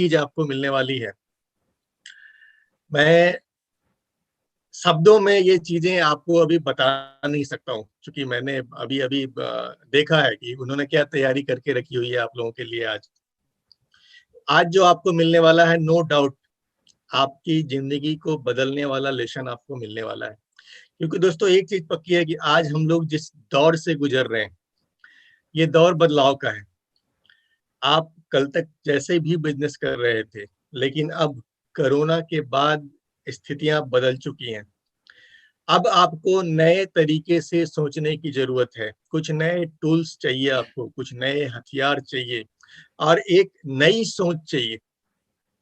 चीज आपको मिलने वाली है। मैं शब्दों में ये चीजें आपको अभी बता नहीं सकता हूँ, क्योंकि मैंने अभी अभी देखा है कि उन्होंने क्या तैयारी करके रखी हुई है आप लोगों के लिए। आज जो आपको मिलने वाला है, नो डाउट आपकी जिंदगी को बदलने वाला लेसन आपको मिलने वाला है। क्योंकि दोस्तों एक चीज पक्की है कि आज हम लोग जिस दौर से गुजर रहे हैं, ये दौर बदलाव का है। आप कल तक जैसे भी बिजनेस कर रहे थे, लेकिन अब कोरोना के बाद स्थितियां बदल चुकी हैं। अब आपको नए तरीके से सोचने की जरूरत है। कुछ नए टूल्स चाहिए आपको, कुछ नए हथियार चाहिए और एक नई सोच चाहिए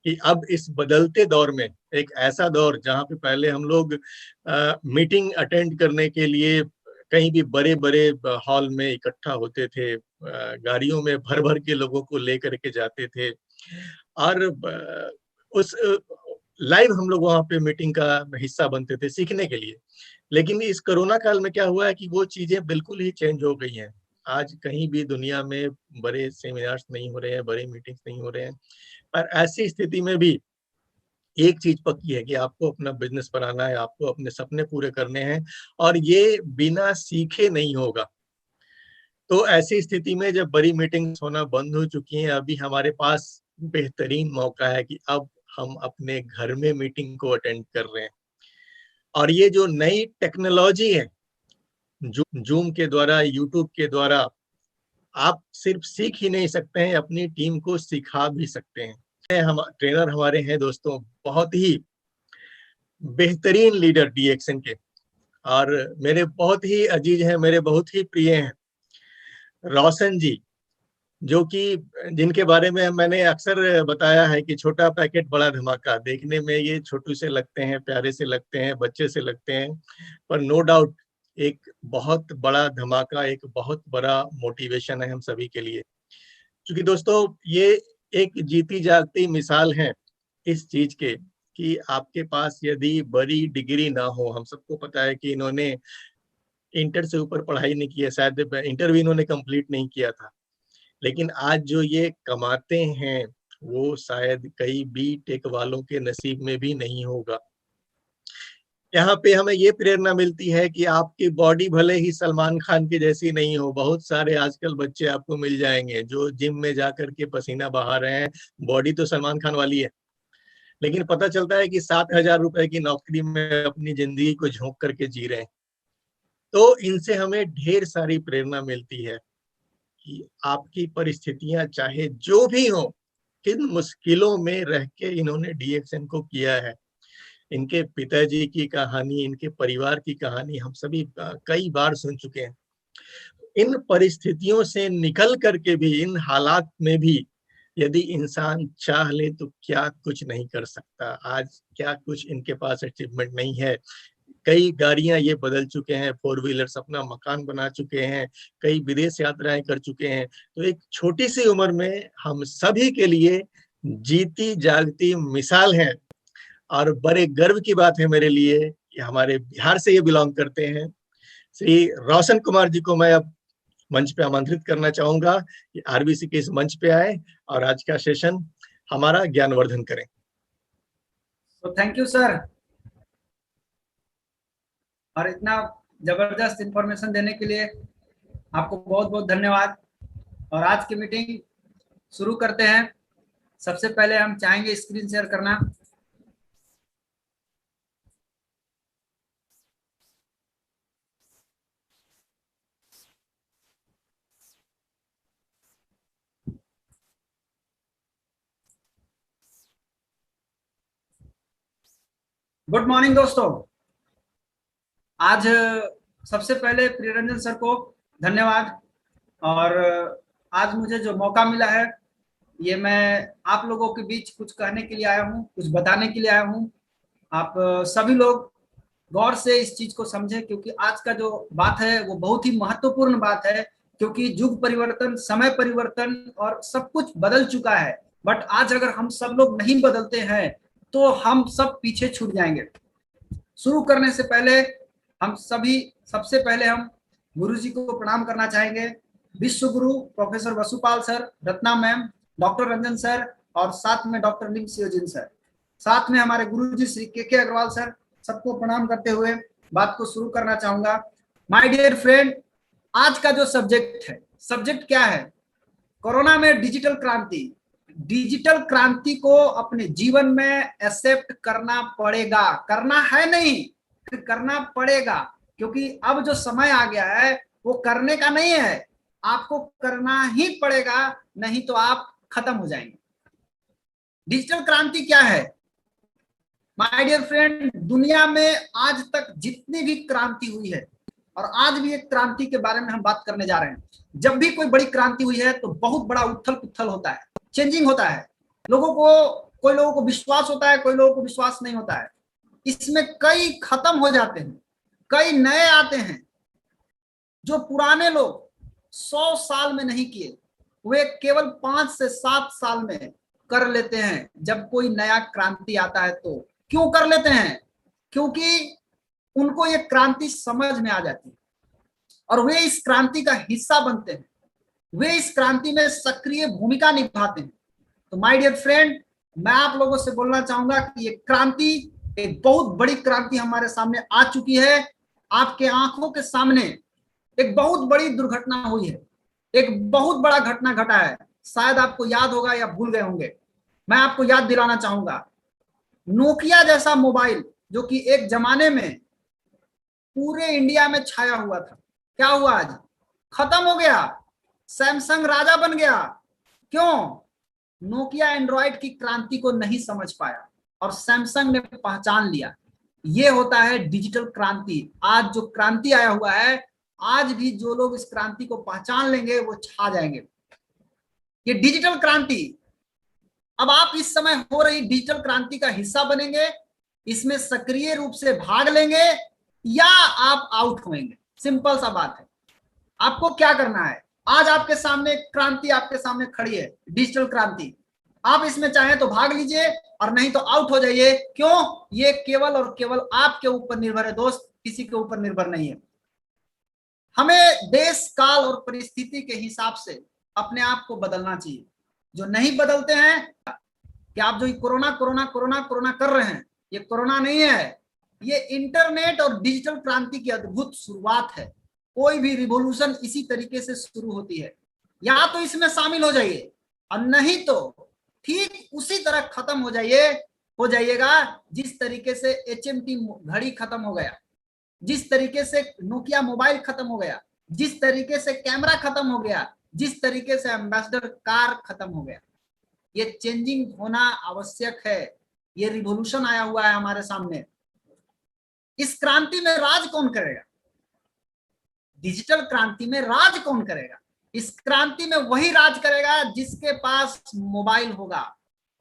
कि अब इस बदलते दौर में, एक ऐसा दौर जहाँ पे पहले हम लोग मीटिंग अटेंड करने के लिए कहीं भी बड़े बड़े हॉल में इकट्ठा होते थे, गाड़ियों में भर भर के लोगों को लेकर के जाते थे और उस लाइव हम लोग वहाँ पे मीटिंग का हिस्सा बनते थे सीखने के लिए। लेकिन इस कोरोना काल में क्या हुआ है कि वो चीजें बिल्कुल ही चेंज हो गई हैं। आज कहीं भी दुनिया में बड़े सेमिनार्स नहीं हो रहे हैं, बड़े मीटिंग्स नहीं हो रहे हैं। पर ऐसी स्थिति में भी एक चीज पक्की है कि आपको अपना बिजनेस बनाना है, आपको अपने सपने पूरे करने हैं और ये बिना सीखे नहीं होगा। तो ऐसी स्थिति में जब बड़ी मीटिंग्स होना बंद हो चुकी हैं, अभी हमारे पास बेहतरीन मौका है कि अब हम अपने घर में मीटिंग को अटेंड कर रहे हैं। और ये जो नई टेक्नोलॉजी है, जूम के द्वारा, यूट्यूब के द्वारा, आप सिर्फ सीख ही नहीं सकते हैं, अपनी टीम को सिखा भी सकते हैं। हम ट्रेनर हमारे हैं दोस्तों, बहुत ही बेहतरीन लीडर डीएक्सन के, और मेरे बहुत ही अजीज हैं, मेरे बहुत ही प्रिय हैं, रोशन जी, जो कि जिनके बारे में मैंने अक्सर बताया है कि छोटा पैकेट बड़ा धमाका। देखने में ये छोटू से लगते हैं, प्यारे से लगते हैं, बच्चे से लगते हैं, पर नो डाउट एक बहुत बड़ा धमाका, एक बहुत बड़ा मोटिवेशन है हम सभी के लिए। क्योंकि दोस्तों ये एक जीती जागती मिसाल है इस चीज के कि आपके पास यदि बड़ी डिग्री ना हो, हम सबको पता है कि इन्होंने इंटर से ऊपर पढ़ाई नहीं की है, शायद इंटर भी इन्होंने कंप्लीट नहीं किया था, लेकिन आज जो ये कमाते हैं वो शायद कई बी टेक वालों के नसीब में भी नहीं होगा। यहाँ पे हमें ये प्रेरणा मिलती है कि आपकी बॉडी भले ही सलमान खान की जैसी नहीं हो, बहुत सारे आजकल बच्चे आपको मिल जाएंगे जो जिम में जाकर के पसीना बहा रहे हैं, बॉडी तो सलमान खान वाली है, लेकिन पता चलता है कि 7,000 रुपए की नौकरी में अपनी जिंदगी को झोंक करके जी रहे हैं। तो इनसे हमें ढेर सारी प्रेरणा मिलती है कि आपकी परिस्थितियां चाहे जो भी हो, किन मुश्किलों में रह के इन्होंने डीएक्सन को किया है। इनके पिताजी की कहानी, इनके परिवार की कहानी हम सभी कई बार सुन चुके हैं। इन परिस्थितियों से निकल करके भी, इन हालात में भी यदि इंसान चाह ले तो क्या कुछ नहीं कर सकता। आज क्या कुछ इनके पास अचीवमेंट नहीं है। कई गाड़ियां ये बदल चुके हैं, 4 व्हीलर्स, अपना मकान बना चुके हैं, कई विदेश यात्राएं कर चुके हैं। तो एक छोटी सी उम्र में हम सभी के लिए जीती जागती मिसाल है। और बड़े गर्व की बात है मेरे लिए कि हमारे बिहार से ये बिलोंग करते हैं। श्री रोशन कुमार जी को मैं अब मंच पे आमंत्रित करना चाहूंगा कि आरबीसी के इस मंच पे आए और आज का सेशन हमारा ज्ञानवर्धन करें। तो थैंक यू सर, और इतना जबरदस्त इंफॉर्मेशन देने के लिए आपको बहुत बहुत धन्यवाद। और आज की मीटिंग शुरू करते हैं। सबसे पहले हम चाहेंगे स्क्रीन शेयर करना। गुड मॉर्निंग दोस्तों। आज सबसे पहले प्रियरंजन सर को धन्यवाद। और आज मुझे जो मौका मिला है, ये मैं आप लोगों के बीच कुछ कहने के लिए आया हूँ, कुछ बताने के लिए आया हूँ। आप सभी लोग गौर से इस चीज को समझें, क्योंकि आज का जो बात है वो बहुत ही महत्वपूर्ण बात है। क्योंकि युग परिवर्तन, समय परिवर्तन और सब कुछ बदल चुका है। बट आज अगर हम सब लोग नहीं बदलते हैं तो हम सब पीछे छूट जाएंगे। शुरू करने से पहले हम सभी, सबसे पहले हम गुरु जी को प्रणाम करना चाहेंगे। विश्व गुरु professor Vasupal sir, Ratna ma'am, doctor Ranjan sir और साथ में डॉक्टर लिम सियोजिन सर, साथ में हमारे गुरुजी श्री के अग्रवाल सर, सबको प्रणाम करते हुए बात को शुरू करना चाहूंगा। माय डियर फ्रेंड, आज का जो सब्जेक्ट है, सब्जेक्ट क्या है? कोरोना में डिजिटल क्रांति। डिजिटल क्रांति को अपने जीवन में एक्सेप्ट करना पड़ेगा, करना है नहीं, करना पड़ेगा, क्योंकि अब जो समय आ गया है वो करने का नहीं है, आपको करना ही पड़ेगा, नहीं तो आप खत्म हो जाएंगे। डिजिटल क्रांति क्या है? माय डियर फ्रेंड, दुनिया में आज तक जितनी भी क्रांति हुई है, और आज भी एक क्रांति के बारे में हम बात करने जा रहे हैं। जब भी कोई बड़ी क्रांति हुई है तो बहुत बड़ा उथल पुथल होता है, चेंजिंग होता है, लोगों को, कोई लोगों को विश्वास होता है, कोई लोगों को विश्वास नहीं होता है। इसमें कई खत्म हो जाते हैं, कई नए आते हैं। जो पुराने लोग 100 साल में नहीं किए, वे केवल 5 से 7 साल में कर लेते हैं। जब कोई नया क्रांति आता है तो क्यों कर लेते हैं? क्योंकि उनको ये क्रांति समझ में आ जाती है और वे इस क्रांति का हिस्सा बनते हैं, वे इस क्रांति में सक्रिय भूमिका निभाते हैं। तो माय डियर फ्रेंड, मैं आप लोगों से बोलना चाहूंगा कि ये क्रांति, एक बहुत बड़ी क्रांति हमारे सामने आ चुकी है। आपके आंखों के सामने एक बहुत बड़ी दुर्घटना हुई है, एक बहुत बड़ा घटना घटा है। शायद आपको याद होगा या भूल गए होंगे, मैं आपको याद दिलाना चाहूंगा। नोकिया जैसा मोबाइल जो कि एक जमाने में पूरे इंडिया में छाया हुआ था, क्या हुआ? आज खत्म हो गया। सैमसंग राजा बन गया। क्यों? नोकिया एंड्रॉइड की क्रांति को नहीं समझ पाया और सैमसंग ने पहचान लिया। ये होता है डिजिटल क्रांति। आज जो क्रांति आया हुआ है, आज भी जो लोग इस क्रांति को पहचान लेंगे वो छा जाएंगे। ये डिजिटल क्रांति, अब आप इस समय हो रही डिजिटल क्रांति का हिस्सा बनेंगे, इसमें सक्रिय रूप से भाग लेंगे या आप आउट होंगे। सिंपल सा बात है। आपको क्या करना है? आज आपके सामने क्रांति आपके सामने खड़ी है, डिजिटल क्रांति। आप इसमें चाहें तो भाग लीजिए और नहीं तो आउट हो जाइए। क्यों? ये केवल और केवल आपके ऊपर निर्भर है दोस्त, किसी के ऊपर निर्भर नहीं है। हमें देश काल और परिस्थिति के हिसाब से अपने आप को बदलना चाहिए। जो नहीं बदलते हैं, कि आप जो कोरोना कोरोना कोरोना कोरोना कर रहे हैं, ये कोरोना नहीं है, ये इंटरनेट और डिजिटल क्रांति की अद्भुत शुरुआत है। कोई भी रिवॉल्यूशन इसी तरीके से शुरू होती है। या तो इसमें शामिल हो जाइए और नहीं तो ठीक उसी तरह खत्म हो जाइएगा जिस तरीके से HMT घड़ी खत्म हो गया, जिस तरीके से नोकिया मोबाइल खत्म हो गया, जिस तरीके से कैमरा खत्म हो गया, जिस तरीके से एम्बेसडर कार खत्म हो गया। ये चेंजिंग होना आवश्यक है। ये रिवॉल्यूशन आया हुआ है हमारे सामने। इस क्रांति में राज कौन करेगा? डिजिटल क्रांति में राज कौन करेगा? इस क्रांति में वही राज करेगा जिसके पास मोबाइल होगा।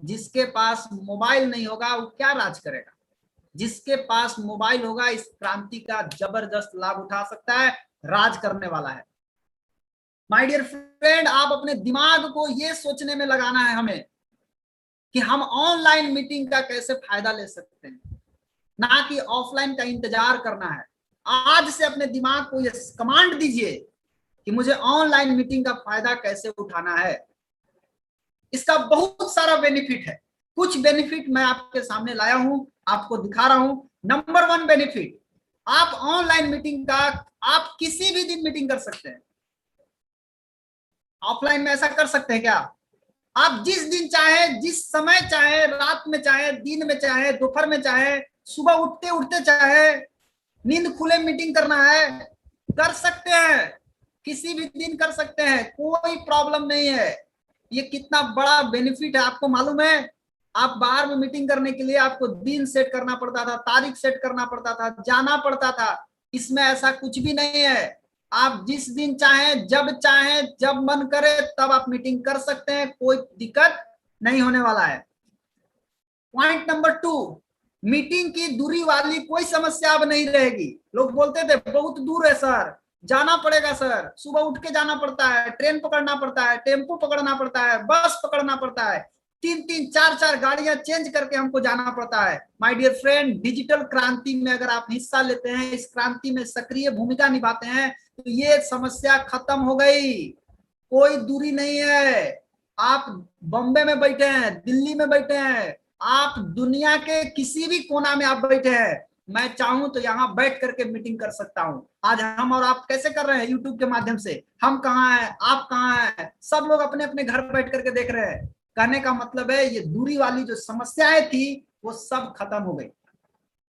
जिसके पास मोबाइल नहीं होगा वो क्या राज करेगा? जिसके पास मोबाइल होगा इस क्रांति का जबरदस्त लाभ उठा सकता है, राज करने वाला है। माय डियर फ्रेंड, आप अपने दिमाग को ये सोचने में लगाना है हमें कि हम ऑनलाइन मीटिंग का कैसे फायदा ले सकते हैं, ना कि ऑफलाइन का इंतजार करना है। आज से अपने दिमाग को ये कमांड दीजिए कि मुझे ऑनलाइन मीटिंग का फायदा कैसे उठाना है। इसका बहुत सारा बेनिफिट है। कुछ बेनिफिट मैं आपके सामने लाया हूं, आपको दिखा रहा हूं। नंबर 1 बेनिफिट, आप ऑनलाइन मीटिंग का आप किसी भी दिन मीटिंग कर सकते हैं। ऑफलाइन में ऐसा कर सकते हैं क्या? आप जिस दिन चाहे, जिस समय चाहे, रात में चाहे, दिन में चाहे, दोपहर में चाहे, सुबह उठते उठते चाहे, नींद खुले मीटिंग करना है, कर सकते हैं। किसी भी दिन कर सकते हैं, कोई प्रॉब्लम नहीं है। ये कितना बड़ा बेनिफिट है आपको मालूम है? आप बाहर में मीटिंग करने के लिए आपको दिन सेट करना पड़ता था, तारीख सेट करना पड़ता था, जाना पड़ता था। इसमें ऐसा कुछ भी नहीं है। आप जिस दिन चाहें, जब मन करे तब आप मीटिंग कर सकते हैं, कोई दिक्कत नहीं होने वाला है। पॉइंट नंबर 2, मीटिंग की दूरी वाली कोई समस्या अब नहीं रहेगी। लोग बोलते थे बहुत दूर है सर, जाना पड़ेगा सर, सुबह उठ के जाना पड़ता है, ट्रेन पकड़ना पड़ता है, टेम्पो पकड़ना पड़ता है, बस पकड़ना पड़ता है, 3-3 4-4 गाड़ियां चेंज करके हमको जाना पड़ता है। माय डियर फ्रेंड, डिजिटल क्रांति में अगर आप हिस्सा लेते हैं, इस क्रांति में सक्रिय भूमिका निभाते हैं, तो ये समस्या खत्म हो गई। कोई दूरी नहीं है, आप बॉम्बे में बैठे हैं, दिल्ली में बैठे हैं, आप दुनिया के किसी भी कोना में आप बैठे हैं, मैं चाहूं तो यहाँ बैठ करके मीटिंग कर सकता हूं। आज हम और आप कैसे कर रहे हैं? यूट्यूब के माध्यम से। हम कहाँ हैं, आप कहाँ हैं, सब लोग अपने अपने घर बैठ करके देख रहे हैं। कहने का मतलब है ये दूरी वाली जो समस्याएं थी वो सब खत्म हो गई।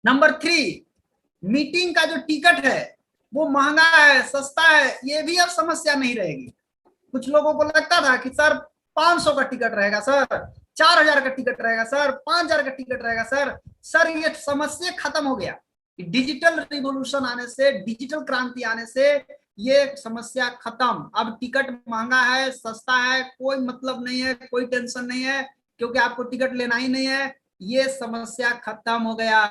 नंबर 3, मीटिंग का जो टिकट है वो महंगा है, सस्ता है, ये भी अब समस्या नहीं रहेगी। कुछ लोगों को लगता था कि सर 500 का टिकट रहेगा सर, 4000 का टिकट रहेगा सर, 5000 का टिकट रहेगा सर ये समस्या खत्म हो गया। डिजिटल रिवॉल्यूशन आने से, डिजिटल क्रांति आने से ये समस्या खत्म। अब टिकट महंगा है, सस्ता है, कोई मतलब नहीं है, कोई टेंशन नहीं है, क्योंकि आपको टिकट लेना ही नहीं है। ये समस्या खत्म हो गया।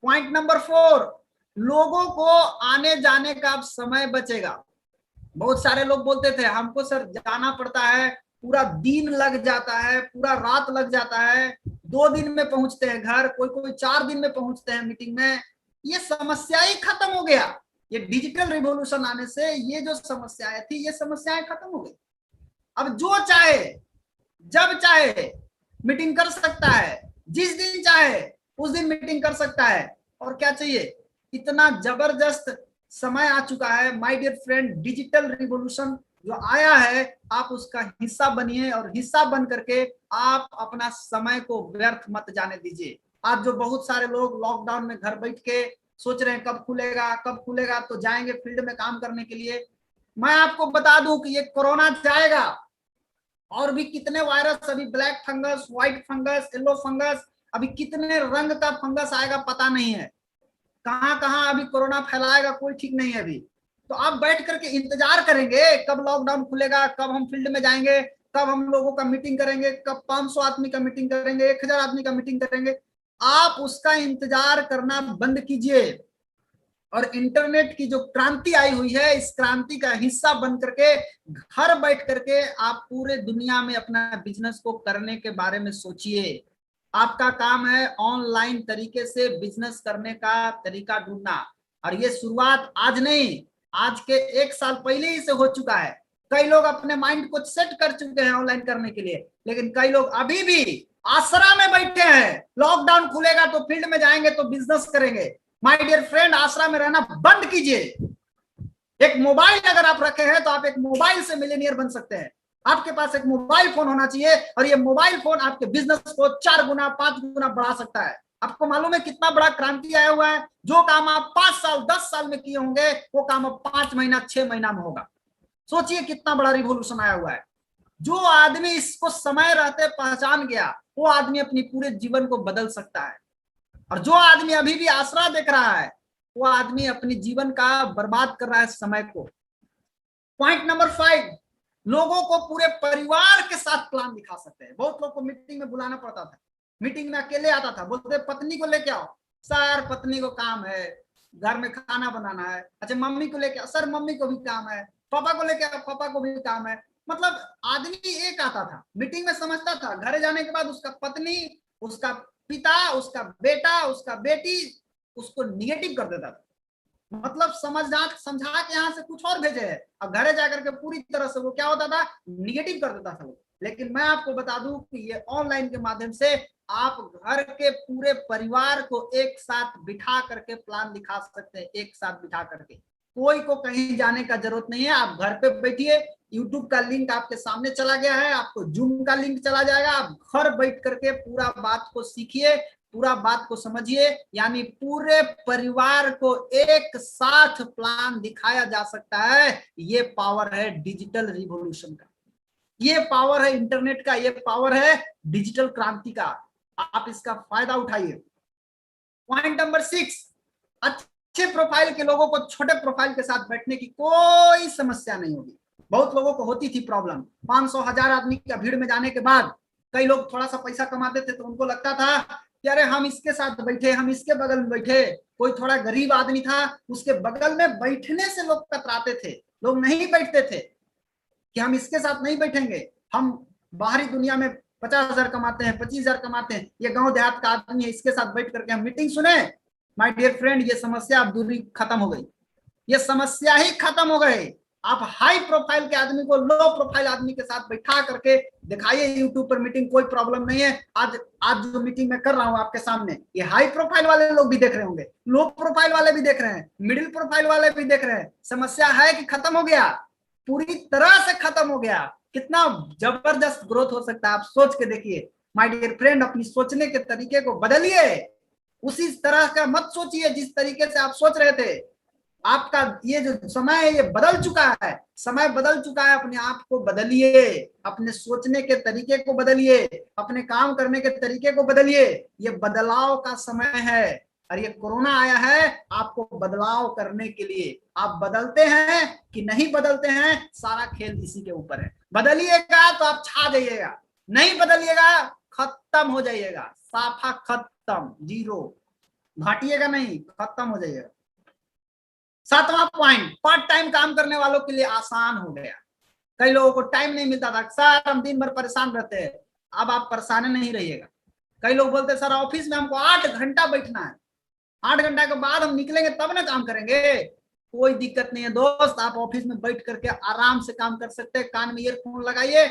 पॉइंट नंबर 4, लोगों को आने जाने का अब समय बचेगा। बहुत सारे लोग बोलते थे हमको सर जाना पड़ता है, पूरा दिन लग जाता है, पूरा रात लग जाता है, 2 दिन में पहुंचते हैं घर, कोई कोई 4 दिन में पहुंचते हैं मीटिंग में। ये समस्या ही खत्म हो गया। ये डिजिटल रिवॉल्यूशन आने से ये जो समस्याएं थी ये समस्याएं खत्म हो गई। अब जो चाहे जब चाहे मीटिंग कर सकता है, जिस दिन चाहे उस दिन मीटिंग कर सकता है। और क्या चाहिए? इतना जबरदस्त समय आ चुका है my dear friend. Digital revolution जो आया है, आप उसका हिस्सा बनिए और हिस्सा बन करके आप अपना समय को व्यर्थ मत जाने दीजिए। आज जो बहुत सारे लोग लॉकडाउन में घर बैठ के सोच रहे हैं कब खुलेगा कब खुलेगा, तो जाएंगे फील्ड में काम करने के लिए। मैं आपको बता दूं कि ये कोरोना जाएगा, और भी कितने वायरस, अभी black fungus, white fungus, yellow fungus, अभी कितने रंग का फंगस आएगा पता नहीं है। कहां कहां अभी कोरोना फैलाएगा कोई ठीक नहीं है अभी। तो आप बैठ करके इंतजार करेंगे कब लॉकडाउन खुलेगा, कब हम फील्ड में जाएंगे, कब हम लोगों का मीटिंग करेंगे, कब 500 आदमी का मीटिंग करेंगे, 1000 आदमी का मीटिंग करेंगे। आप उसका इंतजार करना बंद कीजिए और इंटरनेट की जो क्रांति आई हुई है, इस क्रांति का हिस्सा बन करके घर बैठ करके आप पूरे दुनिया में अपना बिजनेस को करने के बारे में सोचिए। आपका काम है ऑनलाइन तरीके से बिजनेस करने का तरीका ढूंढना। और ये शुरुआत आज नहीं, आज के 1 साल पहले ही से हो चुका है। कई लोग अपने माइंड को सेट कर चुके हैं ऑनलाइन करने के लिए, लेकिन कई लोग अभी भी आसरा में बैठे हैं। लॉकडाउन खुलेगा तो फील्ड में जाएंगे तो बिजनेस करेंगे। माय डियर फ्रेंड, आसरा में रहना बंद कीजिए। एक मोबाइल अगर आप रखे हैं तो आप एक मोबाइल से मिलियनियर बन सकते हैं। आपके पास एक मोबाइल फोन होना चाहिए और ये मोबाइल फोन आपके बिजनेस को 4 गुना 5 गुना बढ़ा सकता है। आपको मालूम है कितना बड़ा क्रांति आया हुआ है? जो काम आप 5 साल 10 साल में किए होंगे वो काम अब 5 महीना 6 महीना में होगा। सोचिए कितना बड़ा रिवॉल्यूशन आया हुआ है। जो आदमी इसको समय रहते पहचान गया वो आदमी अपनी पूरे जीवन को बदल सकता है। और जो आदमी अभी भी आसरा देख रहा है वो आदमी अपने जीवन का बर्बाद कर रहा है समय को। पॉइंट नंबर 5, लोगों को पूरे परिवार के साथ प्लान दिखा सकते हैं। बहुत लोग को मीटिंग में बुलाना पड़ता था, मीटिंग में अकेले आता था, बोलते पत्नी को लेके आओ, सर पत्नी को काम है घर में खाना बनाना है। अच्छा मम्मी को लेके आओ, सर मम्मी को भी काम है। पापा को लेके आओ, पापा को भी काम है। मतलब आदमी एक आता था मीटिंग में, समझता था घर जाने के बाद उसका पत्नी, उसका पिता, उसका बेटा, उसका बेटी उसको निगेटिव कर देता था। मतलब समझा के यहाँ से कुछ और भेजे है, अब घरे जाकर के पूरी तरह से वो क्या होता था, निगेटिव कर देता था वो। लेकिन मैं आपको बता दूं कि ये ऑनलाइन के माध्यम से आप घर के पूरे परिवार को एक साथ बिठा करके प्लान दिखा सकते हैं। एक साथ बिठा करके, कोई को कहीं जाने का जरूरत नहीं है। आप घर पे बैठिए, यूट्यूब का लिंक आपके सामने चला गया है, आपको जूम का लिंक चला जाएगा, आप घर बैठ करके पूरा बात को सीखिए, पूरा बात को समझिए। यानी पूरे परिवार को एक साथ प्लान दिखाया जा सकता है। ये पावर है डिजिटल रिवॉल्यूशन का, ये पावर है इंटरनेट का, ये पावर है डिजिटल क्रांति का। आप इसका फायदा उठाइए। पॉइंट नंबर 6, अच्छे प्रोफाइल के लोगों को छोटे प्रोफाइल के साथ बैठने की कोई समस्या नहीं होगी। बहुत लोगों को होती थी प्रॉब्लम, 500 1000 आदमी का भीड़ में जाने के बाद कई लोग थोड़ा सा पैसा कमाते थे तो उनको लगता था कि अरे हम इसके साथ बैठे, हम इसके बगल में बैठे। कोई थोड़ा गरीब आदमी था उसके बगल में बैठने से लोग कतराते थे, लोग नहीं बैठते थे कि हम इसके साथ नहीं बैठेंगे, हम बाहरी दुनिया में 50,000 कमाते हैं, 25,000 कमाते हैं, ये गांव देहात का आदमी है, इसके साथ बैठ करके हम मीटिंग सुने। माय डियर फ्रेंड, ये समस्या अब दूरी खत्म हो गई, ये समस्या ही खत्म हो गई। आप हाई प्रोफाइल के आदमी को लो प्रोफाइल आदमी के साथ बैठा करके दिखाइए यूट्यूब पर मीटिंग, कोई प्रॉब्लम नहीं है। आज जो मीटिंग मैं कर रहा हूं आपके सामने, ये हाई प्रोफाइल वाले लोग भी देख रहे होंगे, लो प्रोफाइल वाले भी देख रहे हैं, मिडिल प्रोफाइल वाले भी देख रहे हैं। समस्या है कि खत्म हो गया, पूरी तरह से खत्म हो गया। कितना जबरदस्त ग्रोथ हो सकता है, आप सोच के देखिए माय डियर फ्रेंड। अपनी सोचने के तरीके को बदलिए, उसी तरह का मत सोचिए जिस तरीके से आप सोच रहे थे। आपका ये जो समय है ये बदल चुका है, समय बदल चुका है। अपने आप को बदलिए, अपने सोचने के तरीके को बदलिए, अपने काम करने के तरीके को बदलिए। ये बदलाव का समय है और ये कोरोना आया है आपको बदलाव करने के लिए। आप बदलते हैं कि नहीं बदलते हैं, सारा खेल इसी के ऊपर है। बदलिएगा तो आप छा जाइएगा, नहीं बदलिएगा खत्म हो जाइएगा, साफा खत्म, जीरो। घाटिएगा नहीं, खत्म हो जाइएगा। 7वां पॉइंट, पार्ट टाइम काम करने वालों के लिए आसान हो गया। कई लोगों को टाइम नहीं मिलता था, सर हम दिन भर परेशान रहते हैं। अब आप परेशान नहीं रहिएगा। कई लोग बोलते हैं सर ऑफिस में हमको 8 घंटा बैठना है, 8 घंटा के बाद हम निकलेंगे तब ना काम करेंगे। कोई दिक्कत नहीं है दोस्त, आप ऑफिस में बैठ करके आराम से काम कर सकते हैं। कान में ईयरफोन लगाइए,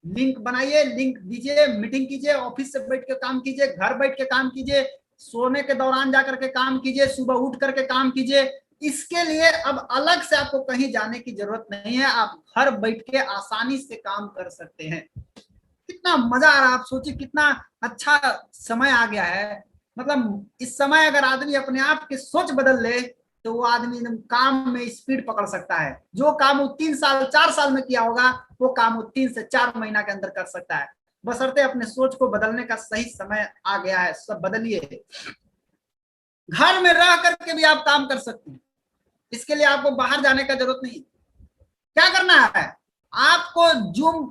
लिंक बनाइए, लिंक दीजिए, मीटिंग कीजिए, ऑफिस से बैठ के काम कीजिए, घर बैठ के काम कीजिए, सोने के दौरान जाकर के काम कीजिए, सुबह उठ करके काम कीजिए। इसके लिए अब अलग से आपको कहीं जाने की जरूरत नहीं है, आप घर बैठ के आसानी से काम कर सकते हैं। कितना मजा आ रहा है, आप सोचिए कितना अच्छा समय आ गया है। मतलब इस समय अगर आदमी अपने आप की सोच बदल ले तो वो आदमी काम में स्पीड पकड़ सकता है। जो काम वो 3 साल 4 साल में किया होगा वो काम वो 3 से 4 महीना के अंदर कर सकता है। बशर्ते अपने सोच को बदलने का सही समय आ गया है। सब बदलिए, घर में रह करके भी आप काम कर सकते हैं। इसके लिए आपको बाहर जाने का जरूरत नहीं। क्या करना है, आपको जूम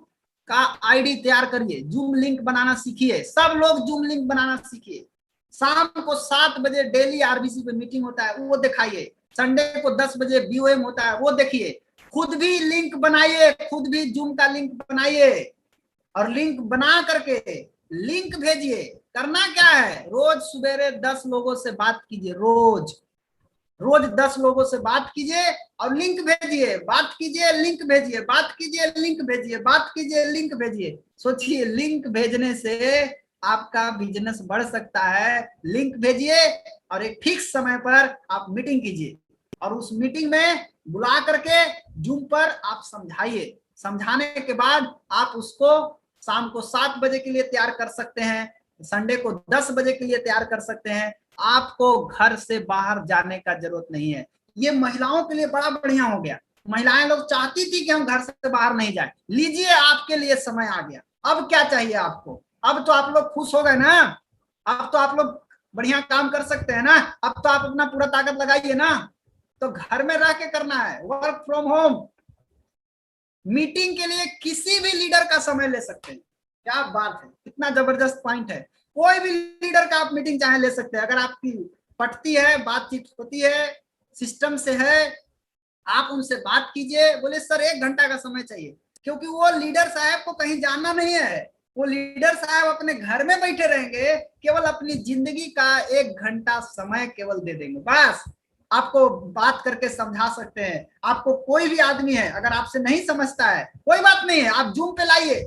का आईडी तैयार करिए, जूम लिंक बनाना सीखिए। सब लोग जूम लिंक बनाना सीखिए। शाम को 7 बजे डेली आरबीसी पे मीटिंग होता है, वो दिखाइए। संडे को 10 बजे बीओएम होता है, वो देखिए। खुद भी लिंक बनाइए, खुद भी जूम का लिंक बनाइए और लिंक बना करके लिंक भेजिए। करना क्या है, रोज सवेरे 10 लोगों से बात कीजिए, रोज 10 लोगों से बात कीजिए और लिंक भेजिए। बात कीजिए, लिंक भेजिए, बात कीजिए, लिंक भेजिए, बात कीजिए, लिंक भेजिए। सोचिए, लिंक भेजने से आपका बिजनेस बढ़ सकता है। लिंक भेजिए और एक फिक्स समय पर आप मीटिंग कीजिए और उस मीटिंग में बुला करके जूम पर आप समझाइए। समझाने के बाद आप उसको शाम को 7 बजे के लिए तैयार कर सकते हैं, संडे को 10 बजे के लिए तैयार कर सकते हैं। आपको घर से बाहर जाने का जरूरत नहीं है। ये महिलाओं के लिए बड़ा बढ़िया हो गया। महिलाएं लोग चाहती थी कि हम घर से बाहर नहीं जाए, लीजिए आपके लिए समय आ गया। अब क्या चाहिए आपको, अब तो आप लोग खुश हो गए ना, अब तो आप लोग बढ़िया काम कर सकते हैं ना, अब तो आप अपना पूरा ताकत लगाइए ना। तो घर में रह के करना है, वर्क फ्रॉम होम। मीटिंग के लिए किसी भी लीडर का समय ले सकते हैं। क्या बात है, कितना जबरदस्त पॉइंट है। कोई भी लीडर का आप मीटिंग चाहे ले सकते हैं, अगर आपकी पटती है, बातचीत होती है, सिस्टम से है, आप उनसे बात कीजिए। बोले सर 1 घंटा का समय चाहिए, क्योंकि वो लीडर साहब को कहीं जाना नहीं है। वो लीडर साहब अपने घर में बैठे रहेंगे, केवल अपनी जिंदगी का 1 घंटा समय केवल दे देंगे, बस आपको बात करके समझा सकते हैं। आपको कोई भी आदमी है अगर आपसे नहीं समझता है, कोई बात नहीं है, आप जूम पे लाइए,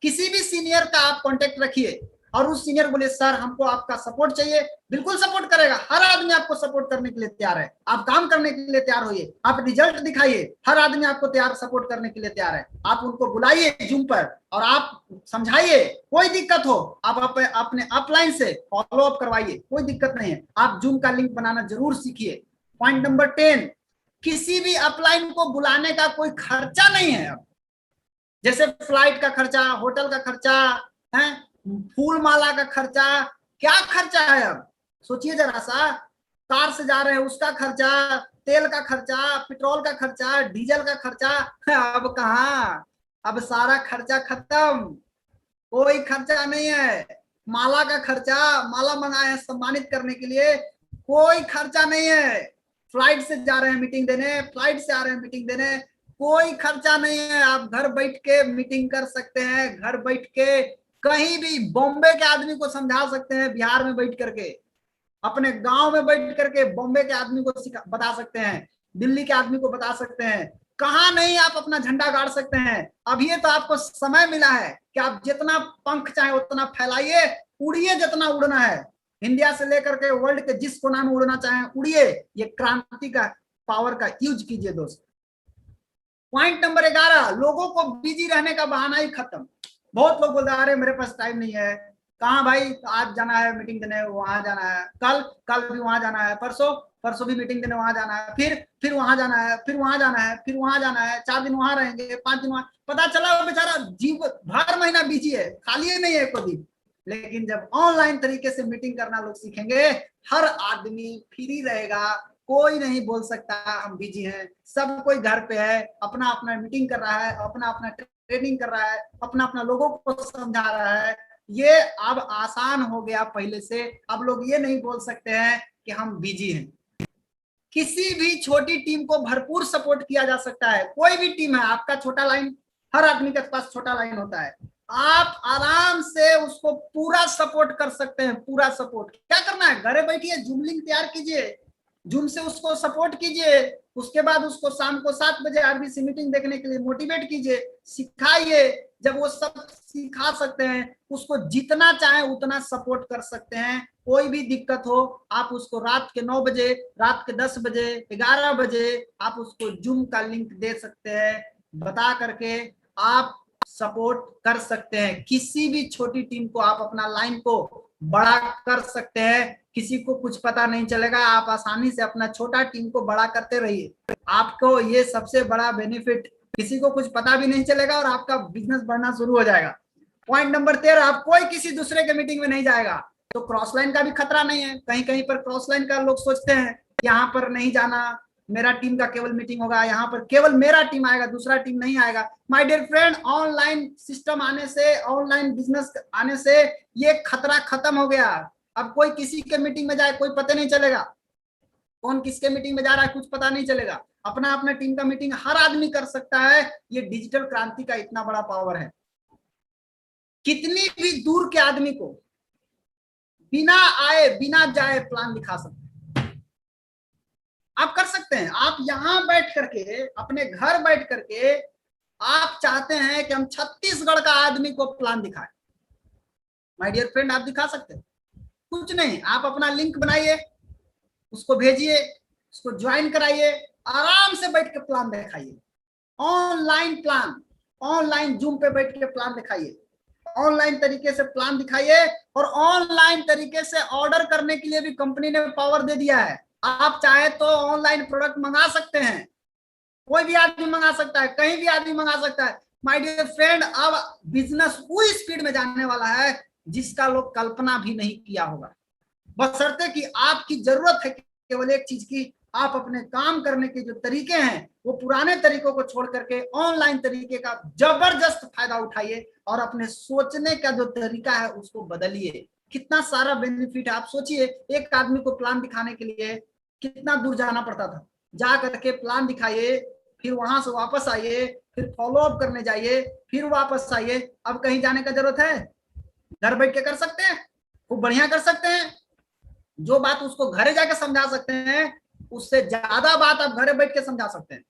किसी भी सीनियर का आप कांटेक्ट रखिए और उस सीनियर बोले सर हमको आपका सपोर्ट चाहिए, बिल्कुल सपोर्ट करेगा। हर आदमी आपको सपोर्ट करने के लिए तैयार है। आप काम करने के लिए तैयार होइए, आप रिजल्ट दिखाइए, हर आदमी आपको तैयार सपोर्ट करने के लिए तैयार है। आप उनको बुलाइए जूम पर और आप समझाइए। कोई दिक्कत हो आप अपने अपलाइन से फॉलो अप करवाइए, कोई दिक्कत नहीं है। आप जूम का लिंक बनाना जरूर सीखिए। पॉइंट नंबर 10, किसी भी अपलाइन को बुलाने का कोई खर्चा नहीं है। अब जैसे फ्लाइट का खर्चा, होटल का खर्चा है, फूल माला का खर्चा, क्या खर्चा है। अब सोचिए जरा सा, कार से जा रहे हैं उसका खर्चा, तेल का खर्चा, पेट्रोल का खर्चा, डीजल का खर्चा। अब कहाँ, अब सारा खर्चा खत्म, कोई खर्चा नहीं है। माला का खर्चा, माला मंगाए हैं सम्मानित करने के लिए, कोई खर्चा नहीं है। फ्लाइट से जा रहे हैं मीटिंग देने, फ्लाइट से आ रहे हैं मीटिंग देने, कोई खर्चा नहीं है। आप घर बैठ के मीटिंग कर सकते हैं, घर बैठ के कहीं भी। बॉम्बे के आदमी को समझा सकते हैं बिहार में बैठ करके, अपने गांव में बैठ करके बॉम्बे के आदमी को बता सकते हैं, दिल्ली के आदमी को बता सकते हैं, कहां नहीं आप अपना झंडा गाड़ सकते हैं। अब ये तो आपको समय मिला है कि आप जितना पंख चाहे उतना फैलाइए, उड़िए जितना उड़ना है, इंडिया से लेकर के वर्ल्ड के जिस कोना में उड़ना चाहे उड़िए। ये क्रांति का पावर का यूज कीजिए दोस्त। पॉइंट नंबर 11, लोगों को बिजी रहने का बहाना ही खत्म। बहुत लोग बोलते हैं अरे मेरे पास टाइम नहीं है, कहाँ भाई, आज जाना है मीटिंग देने, वहां जाना है, कल भी वहां जाना है, परसों भी मीटिंग देने वहां जाना है, फिर वहां जाना है, फिर वहां जाना है, फिर वहां जाना है, 4 दिन वहां रहेंगे, 5 दिन वहां। पता चला वो बेचारा जीव भर महीना बिजी है, खाली ही नहीं है कोई दिन। लेकिन जब ऑनलाइन तरीके से मीटिंग करना लोग सीखेंगे, हर आदमी फ्री रहेगा, कोई नहीं बोल सकता हम बिजी हैं, सब कोई घर पे है, अपना अपना मीटिंग कर रहा है, अपना अपना ट्रेनिंग कर रहा है, अपना अपना लोगों को समझा रहा है। ये अब आसान हो गया पहले से। अब लोग ये नहीं बोल सकते हैं कि हम बिजी हैं। किसी भी छोटी टीम को भरपूर सपोर्ट किया जा सकता है। कोई भी टीम है, आपका छोटा लाइन, हर आदमी के पास छोटा लाइन होता है, आप आराम से उसको पूरा सपोर्ट कर सकते हैं। पूरा सपोर्ट क्या करना है, घरे बैठिए, जूम लिंक तैयार कीजिए, जूम से उसको सपोर्ट कीजिए, उसके बाद उसको शाम को 7 बजे आरबीसी मीटिंग देखने के लिए मोटिवेट कीजिए, सिखाइए। जब वो सब सिखा सकते हैं, उसको जितना चाहे उतना सपोर्ट कर सकते हैं। कोई भी दिक्कत हो, आप उसको रात के 9 बजे, रात के 10 बजे, 11 बजे आप उसको जूम का लिंक दे सकते हैं, बता करके आप सपोर्ट कर सकते हैं। किसी भी छोटी टीम को आप अपना लाइन को बड़ा कर सकते हैं, किसी को कुछ पता नहीं चलेगा। आप आसानी से अपना छोटा टीम को बड़ा करते रहिए, आपको ये सबसे बड़ा बेनिफिट, किसी को कुछ पता भी नहीं चलेगा और आपका बिजनेस बढ़ना शुरू हो जाएगा। पॉइंट नंबर 13, कोई किसी दूसरे के मीटिंग में नहीं जाएगा, तो क्रॉस लाइन का भी खतरा नहीं है। कहीं कहीं पर क्रॉस लाइन का लोग सोचते हैं यहाँ पर नहीं जाना, मेरा टीम का केवल मीटिंग होगा, यहाँ पर केवल मेरा टीम आएगा, दूसरा टीम नहीं आएगा। My dear friend, online system आने से, ऑनलाइन बिजनेस आने से ये खतरा खत्म हो गया। अब कोई किसी के मीटिंग में जाए, कोई पता नहीं चलेगा कौन किसके मीटिंग में जा रहा है, कुछ पता नहीं चलेगा। अपना अपना टीम का मीटिंग हर आदमी कर सकता है। ये डिजिटल क्रांति का इतना बड़ा पावर है। कितनी भी दूर के आदमी को बिना आए बिना जाए प्लान दिखा सकते हैं। आप कर सकते हैं। आप यहां बैठ करके, अपने घर बैठ करके आप चाहते हैं कि हम छत्तीसगढ़ का आदमी को प्लान दिखाएं, माय डियर फ्रेंड, आप दिखा सकते हैं। कुछ नहीं, आप अपना लिंक बनाइए, उसको भेजिए, उसको ज्वाइन कराइए, आराम से बैठ के प्लान दिखाइए। ऑनलाइन प्लान, ऑनलाइन जूम पे बैठ के प्लान दिखाइए, ऑनलाइन तरीके से प्लान दिखाइए। और ऑनलाइन तरीके से ऑर्डर करने के लिए भी कंपनी ने पावर दे दिया है। आप चाहे तो ऑनलाइन प्रोडक्ट मंगा सकते हैं, कोई भी आदमी मंगा सकता है, कहीं भी आदमी मंगा सकता है। माय डियर फ्रेंड, अब बिजनेस उस स्पीड में जाने वाला है जिसका लोग कल्पना भी नहीं किया होगा, बशर्ते कि आपकी जरूरत है केवल एक चीज की, आप अपने काम करने के जो तरीके हैं वो पुराने तरीकों को छोड़ करके ऑनलाइन तरीके का जबरदस्त फायदा उठाइए और अपने सोचने का जो तरीका है उसको बदलिए। कितना सारा बेनिफिट है। आप सोचिए, एक आदमी को प्लान दिखाने के लिए कितना दूर जाना पड़ता था, जा करके प्लान दिखाइए, फिर वहां से वापस आइए, फिर फॉलो अप करने जाइए, फिर वापस आइए। अब कहीं जाने का जरूरत है, घर बैठ के कर सकते हैं, खूब बढ़िया कर सकते हैं। जो बात उसको घरे जाके समझा सकते हैं, उससे ज्यादा बात आप घरे बैठ के समझा सकते हैं।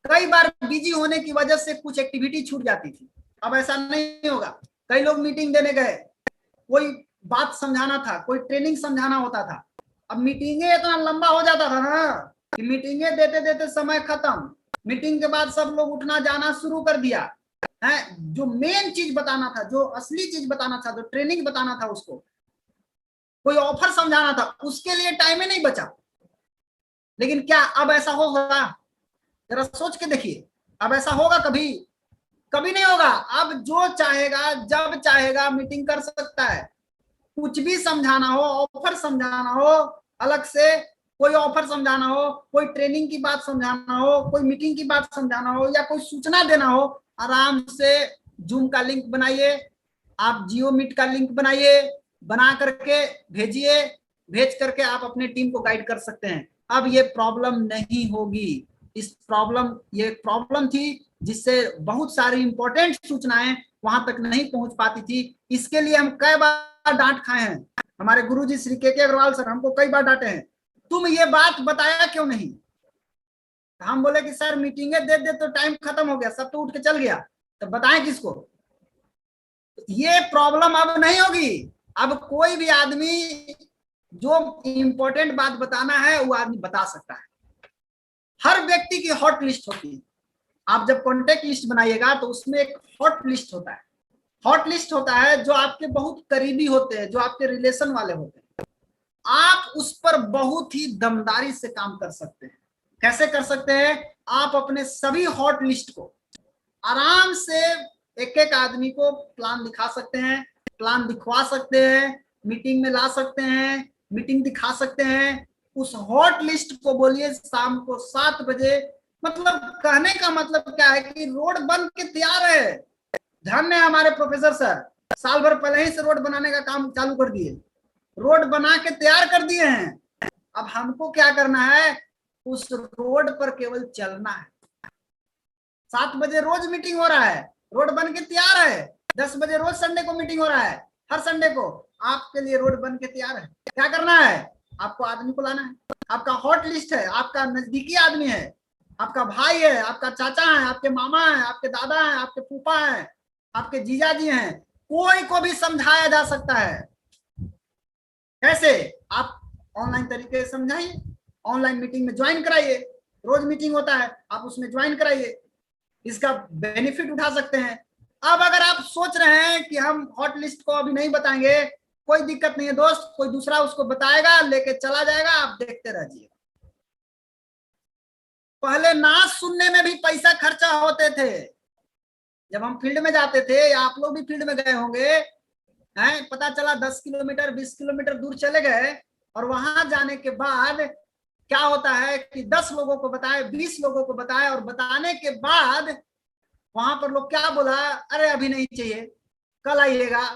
कई बार बिजी होने की वजह से कुछ एक्टिविटी छूट जाती थी, अब ऐसा नहीं होगा। कई लोग मीटिंग देने गए, कोई बात समझाना था, कोई ट्रेनिंग समझाना होता था, अब मीटिंगे इतना लंबा हो जाता था ना कि मीटिंगे देते देते समय खत्म। मीटिंग के बाद सब लोग उठना जाना शुरू कर दिया है। जो मेन चीज बताना था, जो असली चीज बताना था, जो ट्रेनिंग बताना था, उसको कोई ऑफर समझाना था, उसके लिए टाइम ही नहीं बचा। लेकिन क्या अब ऐसा होगा? जरा सोच के देखिए, अब ऐसा होगा कभी? कभी नहीं होगा। अब जो चाहेगा जब चाहेगा मीटिंग कर सकता है। कुछ भी समझाना हो, ऑफर समझाना हो, अलग से कोई ऑफर समझाना हो, कोई ट्रेनिंग की बात समझाना हो, कोई मीटिंग की बात समझाना हो, या कोई सूचना देना हो, आराम से जूम का लिंक बनाइए, आप जियो मीट का लिंक बनाइए, बना करके भेजिए, भेज करके आप अपने टीम को गाइड कर सकते हैं। अब ये प्रॉब्लम नहीं होगी। ये प्रॉब्लम थी जिससे बहुत सारी इंपॉर्टेंट सूचनाएं वहां तक नहीं पहुंच पाती थी। इसके लिए हम कई बार डांट खाए हैं। हमारे गुरुजी श्री के अग्रवाल सर हमको कई बार डांटे हैं, तुम ये बात बताया क्यों नहीं, तो हम बोले कि सर मीटिंगें दे दे तो टाइम खत्म हो गया, सब तो उठ के चल गया, तो बताएं किसको। ये प्रॉब्लम अब नहीं होगी। अब कोई भी आदमी जो इंपॉर्टेंट बात बताना है वो आदमी बता सकता है। हर व्यक्ति की हॉट लिस्ट होती है। आप जब कॉन्टेक्ट लिस्ट बनाइएगा तो उसमें एक हॉट लिस्ट होता है। हॉट लिस्ट होता है जो आपके बहुत करीबी होते हैं, जो आपके रिलेशन वाले होते हैं। आप उस पर बहुत ही दमदारी से काम कर सकते हैं। कैसे कर सकते हैं? आप अपने सभी हॉट लिस्ट को आराम से एक एक आदमी को प्लान दिखा सकते हैं, प्लान दिखवा सकते हैं, मीटिंग में ला सकते हैं, मीटिंग दिखा सकते हैं। उस हॉट लिस्ट को बोलिए शाम को 7 बजे, मतलब कहने का मतलब क्या है कि रोड बन के तैयार है। ध्यान है हमारे प्रोफेसर सर साल भर पहले ही से रोड बनाने का काम चालू कर दिए, रोड बना के तैयार कर दिए हैं। अब हमको क्या करना है? उस रोड पर केवल चलना है। 7 बजे रोज मीटिंग हो रहा है, रोड बन के तैयार है। 10 बजे रोज संडे को मीटिंग हो रहा है, हर संडे को आपके लिए रोड बन के तैयार है। क्या करना है? आपको आदमी को लाना है। आपका हॉट लिस्ट है, आपका नजदीकी आदमी है, आपका भाई है, आपका चाचा है, आपके मामा है, आपके दादा है, आपके फूफा है, आपके जीजा जी हैं। कोई को भी समझाया जा सकता है। कैसे? आप ऑनलाइन तरीके से समझाइए, ऑनलाइन मीटिंग में ज्वाइन कराइए। रोज मीटिंग होता है, आप उसमें ज्वाइन कराइए, इसका बेनिफिट उठा सकते हैं। अब अगर आप सोच रहे हैं कि हम हॉट लिस्ट को अभी नहीं बताएंगे, कोई दिक्कत नहीं है दोस्त, कोई दूसरा उसको बताएगा, लेके चला जाएगा, आप देखते रहिए। पहले नाच सुनने में भी पैसा खर्चा होते थे। जब हम फील्ड में जाते थे, या आप लोग भी फील्ड में गए होंगे, हैं, पता चला 10 किलोमीटर 20 किलोमीटर दूर चले गए, और वहां जाने के बाद क्या होता है कि 10 लोगों को बताए, 20 लोगों को बताए, और बताने के बाद वहां पर लोग क्या बोला, अरे अभी नहीं चाहिए, कल आइएगा,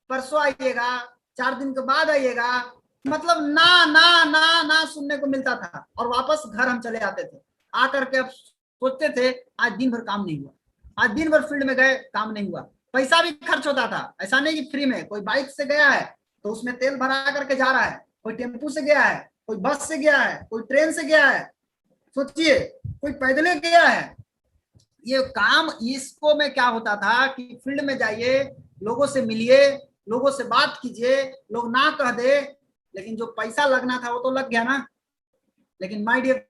परसों आइएगा, 4 दिन के बाद आइएगा। मतलब ना ना ना ना सुनने को मिलता था, और वापस घर हम चले आते थे। आकर के अब सोचते थे आज दिन भर काम नहीं हुआ, आज दिन भर फील्ड में गए, काम नहीं हुआ। पैसा भी खर्च होता था, ऐसा नहीं कि फ्री में। कोई बाइक से गया है तो उसमें तेल भरा करके जा रहा है, कोई टेम्पू से गया है, कोई बस से गया है, कोई ट्रेन से गया है, सोचिए, कोई पैदल गया है। ये काम इसको में क्या होता था कि फील्ड में जाइए, लोगों से मिलिए, लोगों से बात कीजिए, लोग ना कह दे, लेकिन जो पैसा लगना था वो तो लग गया ना। लेकिन माय डियर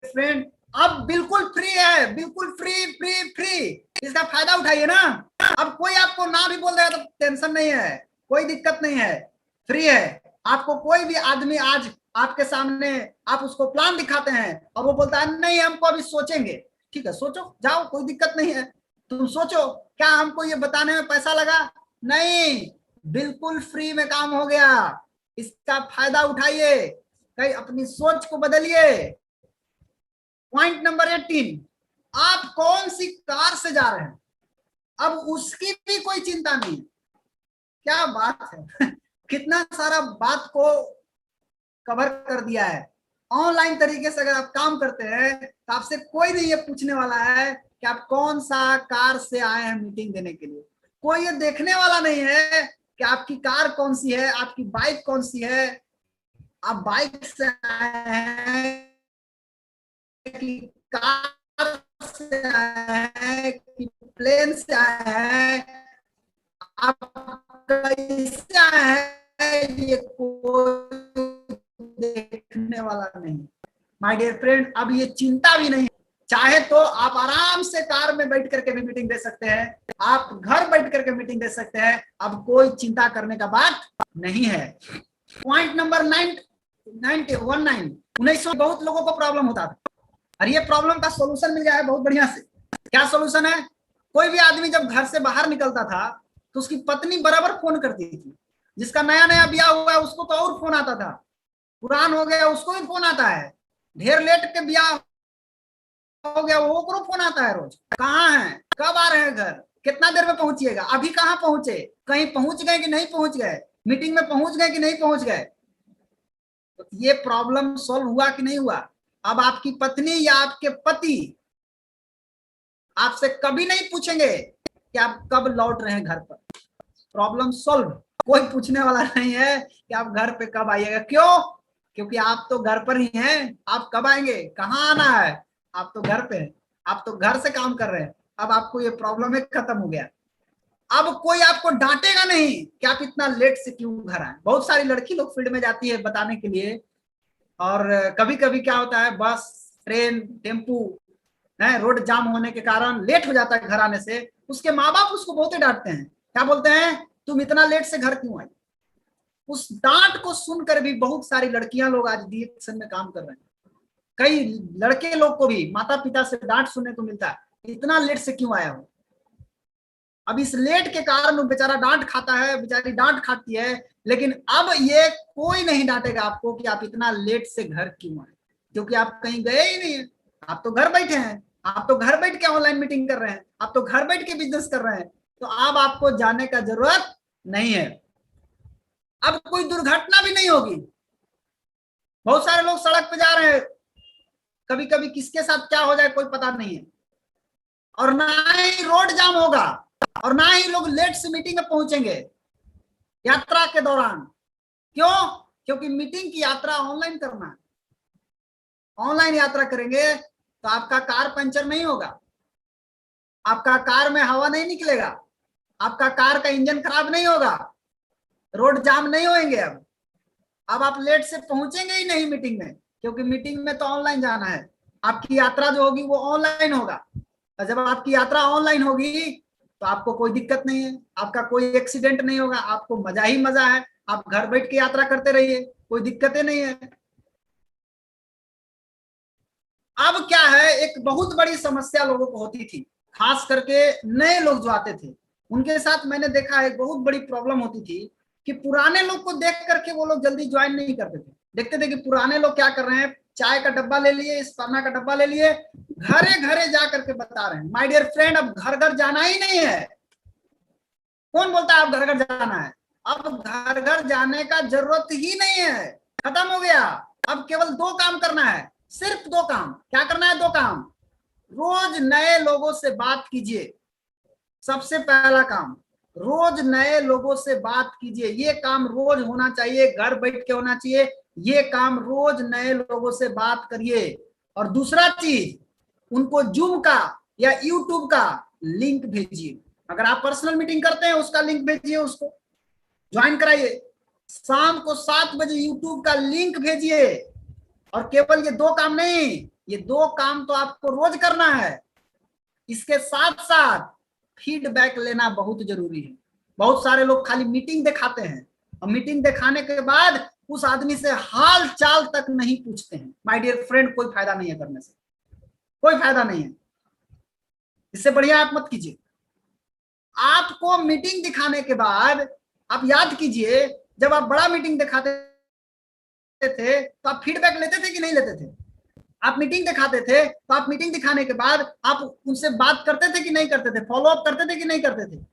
फ्रेंड, अब बिल्कुल फ्री है, बिल्कुल फ्री फ्री फ्री। इसका फायदा उठाइए ना। अब कोई आपको ना भी बोल रहा है तो टेंशन नहीं है, कोई दिक्कत नहीं है, फ्री है। आपको कोई भी आदमी आज आपके सामने, आप उसको प्लान दिखाते हैं और वो बोलता है नहीं हमको अभी सोचेंगे, ठीक है सोचो, जाओ, कोई दिक्कत नहीं है, तुम सोचो। क्या हमको ये बताने में पैसा लगा? नहीं, बिल्कुल फ्री में काम हो गया। इसका फायदा उठाइए, कहीं अपनी सोच को बदलिए। पॉइंट नंबर 18, आप कौन सी कार से जा रहे हैं, अब उसकी भी कोई चिंता नहीं है। क्या बात है कितना सारा बात को कवर कर दिया है। ऑनलाइन तरीके से अगर आप काम करते हैं तो आपसे कोई नहीं ये पूछने वाला है कि आप कौन सा कार से आए हैं मीटिंग देने के लिए। कोई ये देखने वाला नहीं है कि आपकी कार कौन सी है, आपकी बाइक कौन सी है, आप बाइक से आए हैं कि कार से आए हैं कि प्लेन से आए हैं, आप कैसे आए हैं, ये कोई देखने वाला नहीं। माय डियर फ्रेंड, अब ये चिंता भी नहीं, चाहे तो आप आराम से कार में बैठ करके भी मीटिंग दे सकते हैं, आप घर बैठ करके मीटिंग दे सकते हैं। अब कोई चिंता करने का बात नहीं है। पॉइंट नंबर 19 बहुत लोगों को प्रॉब्लम होता था, और ये प्रॉब्लम का सॉल्यूशन मिल गया है बहुत बढ़िया से। क्या सॉल्यूशन है? कोई भी आदमी जब घर से बाहर निकलता था तो उसकी पत्नी बराबर फोन करती थी। जिसका नया नया ब्याह हुआ है उसको तो और फोन आता था, पुरान हो गया उसको भी फोन आता है, ढेर लेट के ब्याह हो गया वो को फोन आता है रोज, कहाँ है, कब आ रहे हैं घर, कितना देर में पहुंचिएगा, अभी कहाँ पहुंचे, कहीं पहुंच गए कि नहीं पहुंच गए, मीटिंग में पहुंच गए कि नहीं पहुंच गए। तो ये प्रॉब्लम सॉल्व हुआ कि नहीं हुआ? अब आपकी पत्नी या आपके पति आपसे कभी नहीं पूछेंगे कि आप कब लौट रहे हैं घर पर। Problem solve. कोई पूछने वाला नहीं है कि आप घर पे कब आइएगा। क्यों? क्योंकि आप तो घर पर ही हैं। आप कब आएंगे, कहाँ आना है, आप तो घर पे हैं, आप तो घर से काम कर रहे हैं। अब आपको ये प्रॉब्लम है, खत्म हो गया। अब कोई आपको डांटेगा नहीं कि आप इतना लेट से क्यों घर आए। बहुत सारी लड़की लोग फील्ड में जाती है बताने के लिए, और कभी कभी क्या होता है, बस, ट्रेन, टेम्पू है, रोड जाम होने के कारण लेट हो जाता है घर आने से। उसके माँ बाप उसको बहुत ही डांटते हैं, क्या बोलते हैं, तुम इतना लेट से घर क्यों आई। उस डांट को सुनकर भी बहुत सारी लड़कियां लोग आज डीएक्शन में काम कर रहे हैं। कई लड़के लोग को भी माता पिता से डांट सुनने को मिलता है, इतना लेट से क्यों आया हो। अब इस लेट के कारण वो बेचारा डांट खाता है, बेचारी डांट खाती है। लेकिन अब ये कोई नहीं डांटेगा आपको कि आप इतना लेट से घर क्यों आए, क्योंकि आप कहीं गए ही नहीं है। आप तो घर बैठे हैं, आप तो घर बैठ के ऑनलाइन मीटिंग कर रहे हैं, आप तो घर बैठ के बिजनेस कर रहे हैं। तो अब आपको जाने का जरूरत नहीं है। अब कोई दुर्घटना भी नहीं होगी। बहुत सारे लोग सड़क पे जा रहे हैं, कभी कभी किसके साथ क्या हो जाए कोई पता नहीं है। और ना ही रोड जाम होगा, और ना ही लोग लेट से मीटिंग में पहुंचेंगे यात्रा के दौरान। क्यों? क्योंकि मीटिंग की यात्रा ऑनलाइन करना है। ऑनलाइन यात्रा करेंगे तो आपका कार पंचर नहीं होगा, आपका कार में हवा नहीं निकलेगा, आपका कार का इंजन खराब नहीं होगा, रोड जाम नहीं होंगे। अब आप लेट से पहुंचेंगे ही नहीं मीटिंग में, क्योंकि मीटिंग में तो ऑनलाइन जाना है। आपकी यात्रा जो होगी वो ऑनलाइन होगा, और जब आपकी यात्रा ऑनलाइन होगी तो आपको कोई दिक्कत नहीं है, आपका कोई एक्सीडेंट नहीं होगा, आपको मजा ही मजा है। आप घर बैठ के यात्रा करते रहिए, कोई दिक्कतें नहीं है। अब क्या है, एक बहुत बड़ी समस्या लोगों को होती थी, खास करके नए लोग जो आते थे उनके साथ मैंने देखा है बहुत बड़ी प्रॉब्लम होती थी कि पुराने लोग को देख करके वो लोग जल्दी ज्वाइन नहीं करते थे। देखते थे कि पुराने लोग क्या कर रहे हैं, चाय का डब्बा ले लिए, स्पर्ना का डब्बा ले लिए, घरे घरे जा करके बता रहे हैं, माय डियर फ्रेंड अब घर घर जाना ही नहीं है। कौन बोलता है अब घर घर जाना है? अब घर घर जाने का जरूरत ही नहीं है, खत्म हो गया। अब केवल दो काम करना है, सिर्फ दो काम। क्या करना है? दो काम। रोज नए लोगों से बात कीजिए, सबसे पहला काम। रोज नए लोगों से बात कीजिए, ये काम रोज होना चाहिए, घर बैठ के होना चाहिए। ये काम रोज नए लोगों से बात करिए। और दूसरा चीज, उनको जूम का या यूट्यूब का लिंक भेजिए। अगर आप पर्सनल मीटिंग करते हैं उसका लिंक भेजिए, उसको ज्वाइन कराइए। शाम को 7 बजे यूट्यूब का लिंक भेजिए। और केवल ये दो काम नहीं, ये दो काम तो आपको रोज करना है। इसके साथ साथ फीडबैक लेना बहुत जरूरी है। बहुत सारे लोग खाली मीटिंग दिखाते हैं, और मीटिंग दिखाने के बाद उस आदमी से हाल चाल तक नहीं पूछते हैं। माय डियर फ्रेंड, कोई फायदा नहीं है करने से, कोई फायदा नहीं है। इससे बढ़िया आप मत कीजिए। आपको मीटिंग दिखाने के बाद आप याद कीजिए, जब आप बड़ा मीटिंग दिखाते थे तो आप फीडबैक लेते थे कि नहीं लेते थे? आप मीटिंग दिखाते थे तो आप मीटिंग दिखाने के बाद आप उनसे बात करते थे कि नहीं करते थे? फॉलो अप करते थे कि नहीं करते थे?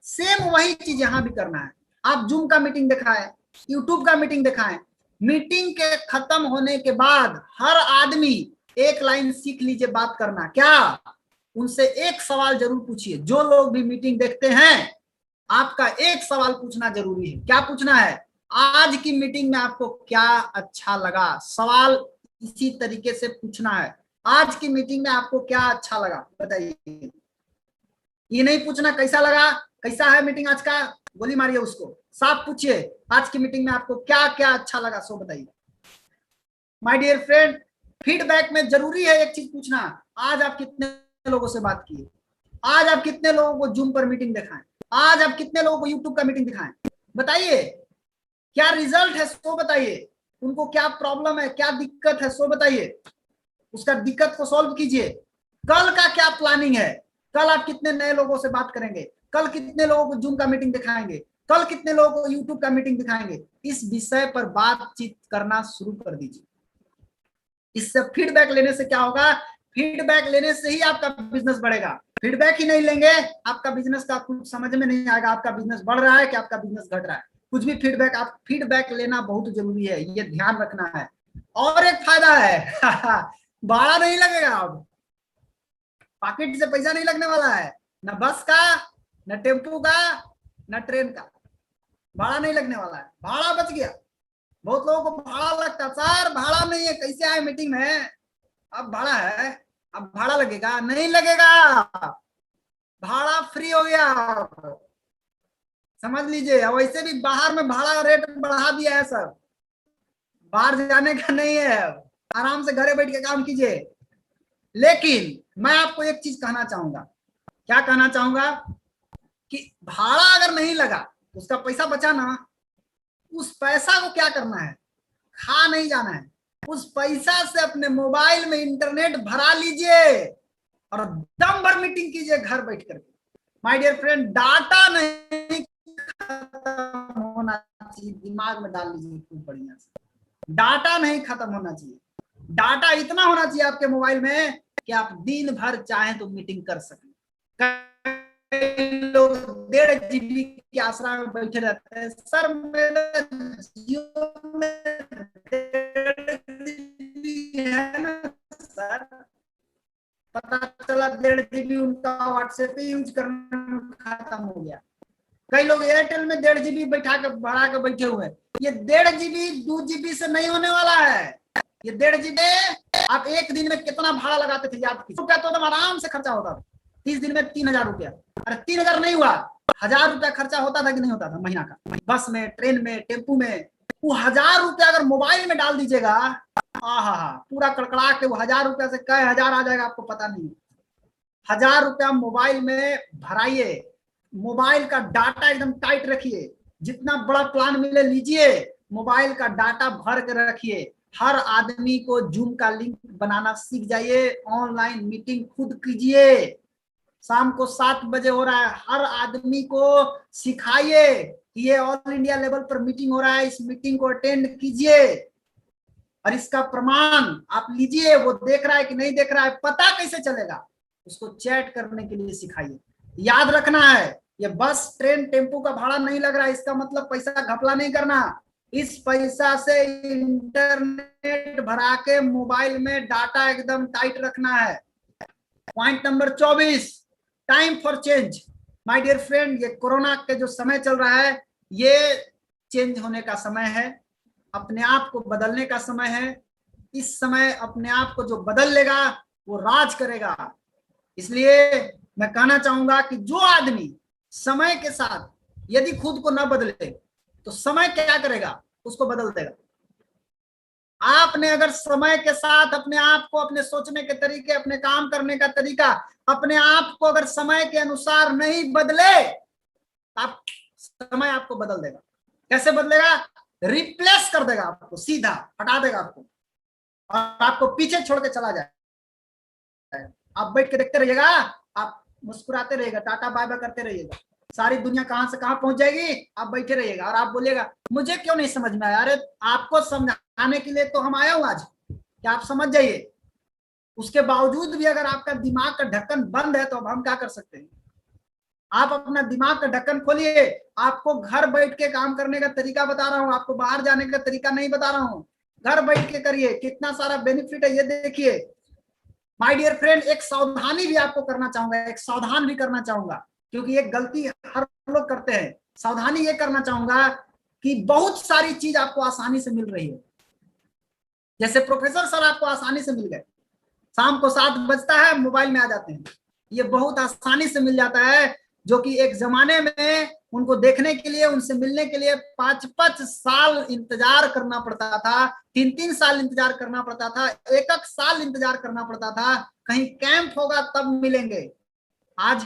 सेम वही चीज यहां भी करना है। आप जूम का मीटिंग दिखाएं, यूट्यूब का मीटिंग दिखाएं। मीटिंग के खत्म होने के बाद हर आदमी एक लाइन सीख लीजिए बात करना। क्या? उनसे एक सवाल जरूर पूछिए। जो लोग भी मीटिंग देखते हैं, आपका एक सवाल पूछना जरूरी है। क्या पूछना है? आज की मीटिंग में आपको क्या अच्छा लगा? सवाल इसी तरीके से पूछना है। आज की मीटिंग में आपको क्या अच्छा लगा बताइए। ये नहीं पूछना कैसा लगा, कैसा है मीटिंग आज का, गोली मारिए उसको। साफ पूछिए, आज की मीटिंग में आपको क्या क्या अच्छा लगा सो बताइए। माय डियर फ्रेंड, फीडबैक में जरूरी है एक चीज पूछना, आज आप कितने लोगों से बात किए, आज आप कितने लोगों को जूम पर मीटिंग दिखाएं, आज आप कितने लोगों को यूट्यूब का मीटिंग दिखाएं। बताइए क्या रिजल्ट है सो बताइए। उनको क्या प्रॉब्लम है, क्या दिक्कत है सो बताइए। उसका दिक्कत को सॉल्व कीजिए। कल का क्या प्लानिंग है? कल आप कितने नए लोगों से बात करेंगे? कल कितने लोगों को जूम का मीटिंग दिखाएंगे? कल कितने लोगों को यूट्यूब का मीटिंग दिखाएंगे? इस विषय पर बातचीत करना शुरू कर दीजिए। इससे फीडबैक लेने से क्या होगा? फीडबैक लेने से ही आपका बिजनेस बढ़ेगा। फीडबैक ही नहीं लेंगे, आपका बिजनेस का कुछ समझ में नहीं आएगा। आपका बिजनेस बढ़ रहा है कि आपका बिजनेस घट रहा है, कुछ भी फीडबैक। आप फीडबैक लेना बहुत जरूरी है, ये ध्यान रखना है। और एक फायदा है भाड़ा नहीं लगेगा। अब पॉकेट से पैसा नहीं लगने वाला है, न बस का, न टेम्पू का, न ट्रेन का। भाड़ा नहीं लगने वाला है, भाड़ा बच गया। बहुत लोगों को भाड़ा लगता, सर भाड़ा नहीं है, कैसे आए मीटिंग में? अब भाड़ा है, अब भाड़ा लगेगा? नहीं लगेगा, भाड़ा फ्री हो गया, समझ लीजिए। और वैसे भी बाहर में भाड़ा रेट बढ़ा दिया है सर, बाहर जाने का नहीं है, आराम से घरे बैठ के काम कीजिए। लेकिन मैं आपको एक चीज कहना चाहूंगा, क्या कहना चाहूंगा कि भाड़ा अगर नहीं लगा, उसका पैसा बचा ना, उस पैसा को क्या करना है? खा नहीं जाना है, उस पैसा से अपने मोबाइल में इंटरनेट भरा लीजिए और दम भर मीटिंग कीजिए घर बैठ करके। माय डियर फ्रेंड, डाटा नहीं खत्म होना चाहिए, दिमाग में डाल लीजिए खूब बढ़िया से। डाटा नहीं खत्म होना चाहिए, डाटा इतना होना चाहिए आपके मोबाइल में कि आप दिन भर चाहें तो मीटिंग कर सकें। लोग 1.5 GB के आसरा में बैठे रहते हैं, सर मेरा जियो में 1.5 GB है ना सर, पता चला 1.5 GB उनका व्हाट्सएप ही यूज करने में खत्म हो गया। कई लोग एयरटेल में 1.5 GB बैठा के बढ़ा के बैठे हुए हैं। ये 1.5 GB 2 GB से नहीं होने वाला है। ये 1.5 GB आप एक दिन में कितना भाड़ा लगाते थे याद कीजिए, रुपया तो एकदम आराम से खर्चा होता था, 30 दिन में 3,000 रुपया। अरे 3,000 नहीं हुआ, 1,000 रुपया खर्चा होता था कि नहीं होता था महीना का, बस में, ट्रेन में, टेम्पू में। वो 1,000 रुपया अगर मोबाइल में डाल दीजिएगा, आहा पूरा कड़कड़ा के वो 1,000 रुपया से कई हजार आ जाएगा आपको पता नहीं। 1,000 रुपया मोबाइल में भराइए, मोबाइल का डाटा एकदम टाइट रखिए, जितना बड़ा प्लान मिले लीजिए, मोबाइल का डाटा भर के रखिए। हर आदमी को जूम का लिंक बनाना सीख जाइए, ऑनलाइन मीटिंग खुद कीजिए। शाम को 7 बजे हो रहा है, हर आदमी को सिखाइए कि ये ऑल इंडिया लेवल पर मीटिंग हो रहा है, इस मीटिंग को अटेंड कीजिए और इसका प्रमाण आप लीजिए। वो देख रहा है कि नहीं देख रहा है पता कैसे चलेगा, उसको चैट करने के लिए सिखाइए। याद रखना है, ये बस ट्रेन टेम्पू का भाड़ा नहीं लग रहा है, इसका मतलब पैसा घपला नहीं करना। इस पैसा से इंटरनेट भरा के मोबाइल में डाटा एकदम टाइट रखना है। Point number 24, time for change. My dear friend, ये कोरोना के जो समय चल रहा है, ये चेंज होने का समय है, अपने आप को बदलने का समय है। इस समय अपने आप को जो बदल लेगा वो राज करेगा। इसलिए मैं कहना चाहूंगा कि जो आदमी समय के साथ यदि खुद को न बदले तो समय क्या करेगा, उसको बदल देगा। आपने अगर समय के साथ अपने आप को, अपने सोचने के तरीके, अपने काम करने का तरीका, अपने आप को अगर समय के अनुसार नहीं बदले, आप समय आपको बदल देगा। कैसे बदलेगा? रिप्लेस कर देगा आपको, सीधा हटा देगा आपको और आपको पीछे छोड़ के चला जाए। आप बैठ के देखते रहिएगा, आप मुस्कुराते रहिएगा, टाटा बाय बाय करते रहिएगा, सारी दुनिया कहां से कहां पहुंच जाएगी, आप बैठे रहिएगा और आप बोलिएगा मुझे क्यों नहीं समझ में आया। अरे आपको समझाने के लिए तो हम आया हूं आज कि आप समझ जाइए। उसके बावजूद भी अगर आपका दिमाग का ढक्कन बंद है तो अब हम क्या कर सकते हैं? आप अपना दिमाग का ढक्कन खोलिए। आपको घर बैठ के काम करने का तरीका बता रहा हूं, आपको बाहर जाने का तरीका नहीं बता रहा हूं। घर बैठ के करिए, कितना सारा बेनिफिट है ये देखिए। माय डियर फ्रेंड, एक सावधानी भी आपको करना चाहूंगा, एक सावधान भी करना चाहूंगा, क्योंकि एक गलती हर लोग करते हैं। सावधानी ये करना चाहूंगा कि बहुत सारी चीज आपको आसानी से मिल रही है। जैसे प्रोफेसर सर आपको आसानी से मिल गए, शाम को 7 बजता है मोबाइल में आ जाते हैं, ये बहुत आसानी से मिल जाता है। जो कि एक जमाने में उनको देखने के लिए, उनसे मिलने के लिए 5-5 साल इंतजार करना पड़ता था, 3-3 साल इंतजार करना पड़ता था, 1-1 साल इंतजार करना पड़ता था, कहीं कैंप होगा तब मिलेंगे। आज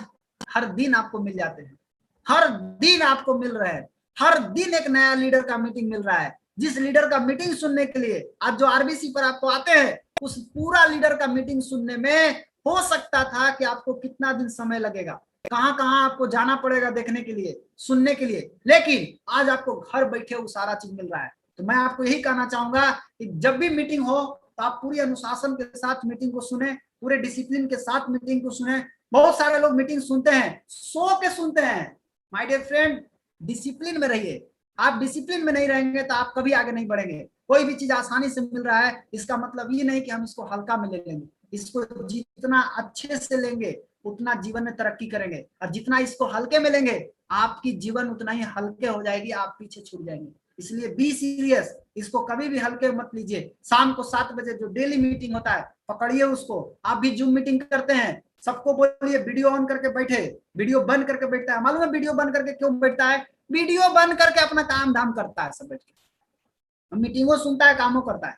हर दिन आपको मिल जाते हैं, हर दिन आपको मिल रहा है, हर दिन एक नया लीडर का मीटिंग मिल रहा है। जिस लीडर का मीटिंग सुनने के लिए आज जो आरबीसी पर आपको आते हैं, उस पूरा लीडर का मीटिंग सुनने में हो सकता था कि आपको कितना दिन समय लगेगा, कहां कहां आपको जाना पड़ेगा देखने के लिए, सुनने के लिए, लेकिन आज आपको घर बैठे वो सारा चीज मिल रहा है। तो मैं आपको यही कहना चाहूंगा कि जब भी मीटिंग हो तो आप पूरी अनुशासन के साथ मीटिंग को सुने, पूरे डिसिप्लिन के साथ मीटिंग को सुने। बहुत सारे लोग मीटिंग सुनते हैं, सो के सुनते हैं। माय डियर फ्रेंड, डिसिप्लिन में रहिए। आप डिसिप्लिन में नहीं रहेंगे तो आप कभी आगे नहीं बढ़ेंगे। कोई भी चीज आसानी से मिल रहा है, इसका मतलब ये नहीं कि हम इसको हल्का में ले लेंगे। इसको जितना अच्छे से लेंगे उतना जीवन में तरक्की करेंगे, और जितना इसको हल्के में लेंगे आपकी जीवन उतना ही हल्के हो जाएगी, आप पीछे छूट जाएंगे। इसलिए बी सीरियस, इसको कभी भी हल्के मत लीजिए। शाम को 7 बजे जो डेली मीटिंग होता है पकड़िए उसको। आप भी जूम मीटिंग करते हैं, सबको बोलिए वीडियो ऑन करके बैठे, वीडियो बंद करके बैठता है। मालूम है वीडियो बंद करके क्यों बैठता है? वीडियो बंद करके अपना काम धाम करता है, सब बैठ के मीटिंगों सुनता है, कामों करता है।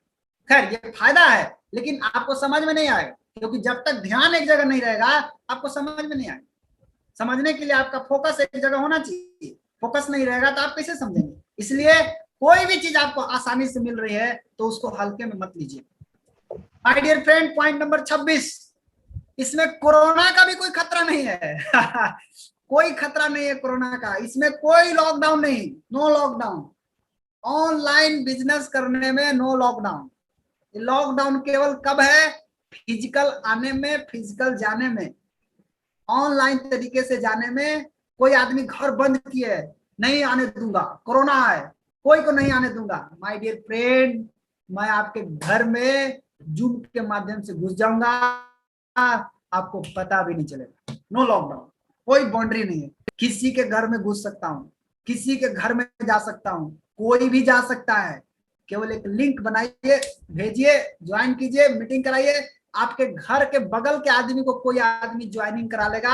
खैर ये फायदा है, लेकिन आपको समझ में नहीं आएगा, क्योंकि जब तक ध्यान एक जगह नहीं रहेगा आपको समझ में नहीं आएगा। समझने के लिए आपका फोकस एक जगह होना चाहिए, फोकस नहीं रहेगा तो आप कैसे समझेंगे? इसलिए कोई भी चीज आपको आसानी से मिल रही है तो उसको हल्के में मत लीजिए। My dear friend, point number 26, इसमें कोरोना का भी कोई खतरा नहीं है। कोई खतरा नहीं है कोरोना का, इसमें कोई लॉकडाउन नहीं, नो लॉकडाउन। ऑनलाइन बिजनेस करने में नो लॉकडाउन। लॉकडाउन केवल कब है? फिजिकल आने में, फिजिकल जाने में, ऑनलाइन तरीके से जाने में। कोई आदमी घर बंद किए, नहीं आने दूंगा, कोरोना है, कोई को नहीं आने दूंगा। माय डियर फ्रेंड, मैं आपके घर में जूम के माध्यम से घुस जाऊंगा, आपको पता भी नहीं चलेगा। नो लॉकडाउन, कोई बाउंड्री नहीं है। किसी के घर में घुस सकता हूं, किसी के घर में जा सकता हूं, कोई भी जा सकता है। केवल एक लिंक बनाइए, भेजिए, ज्वाइन कीजिए, मीटिंग कराइए। आपके घर के बगल के आदमी को कोई आदमी ज्वाइनिंग करा लेगा,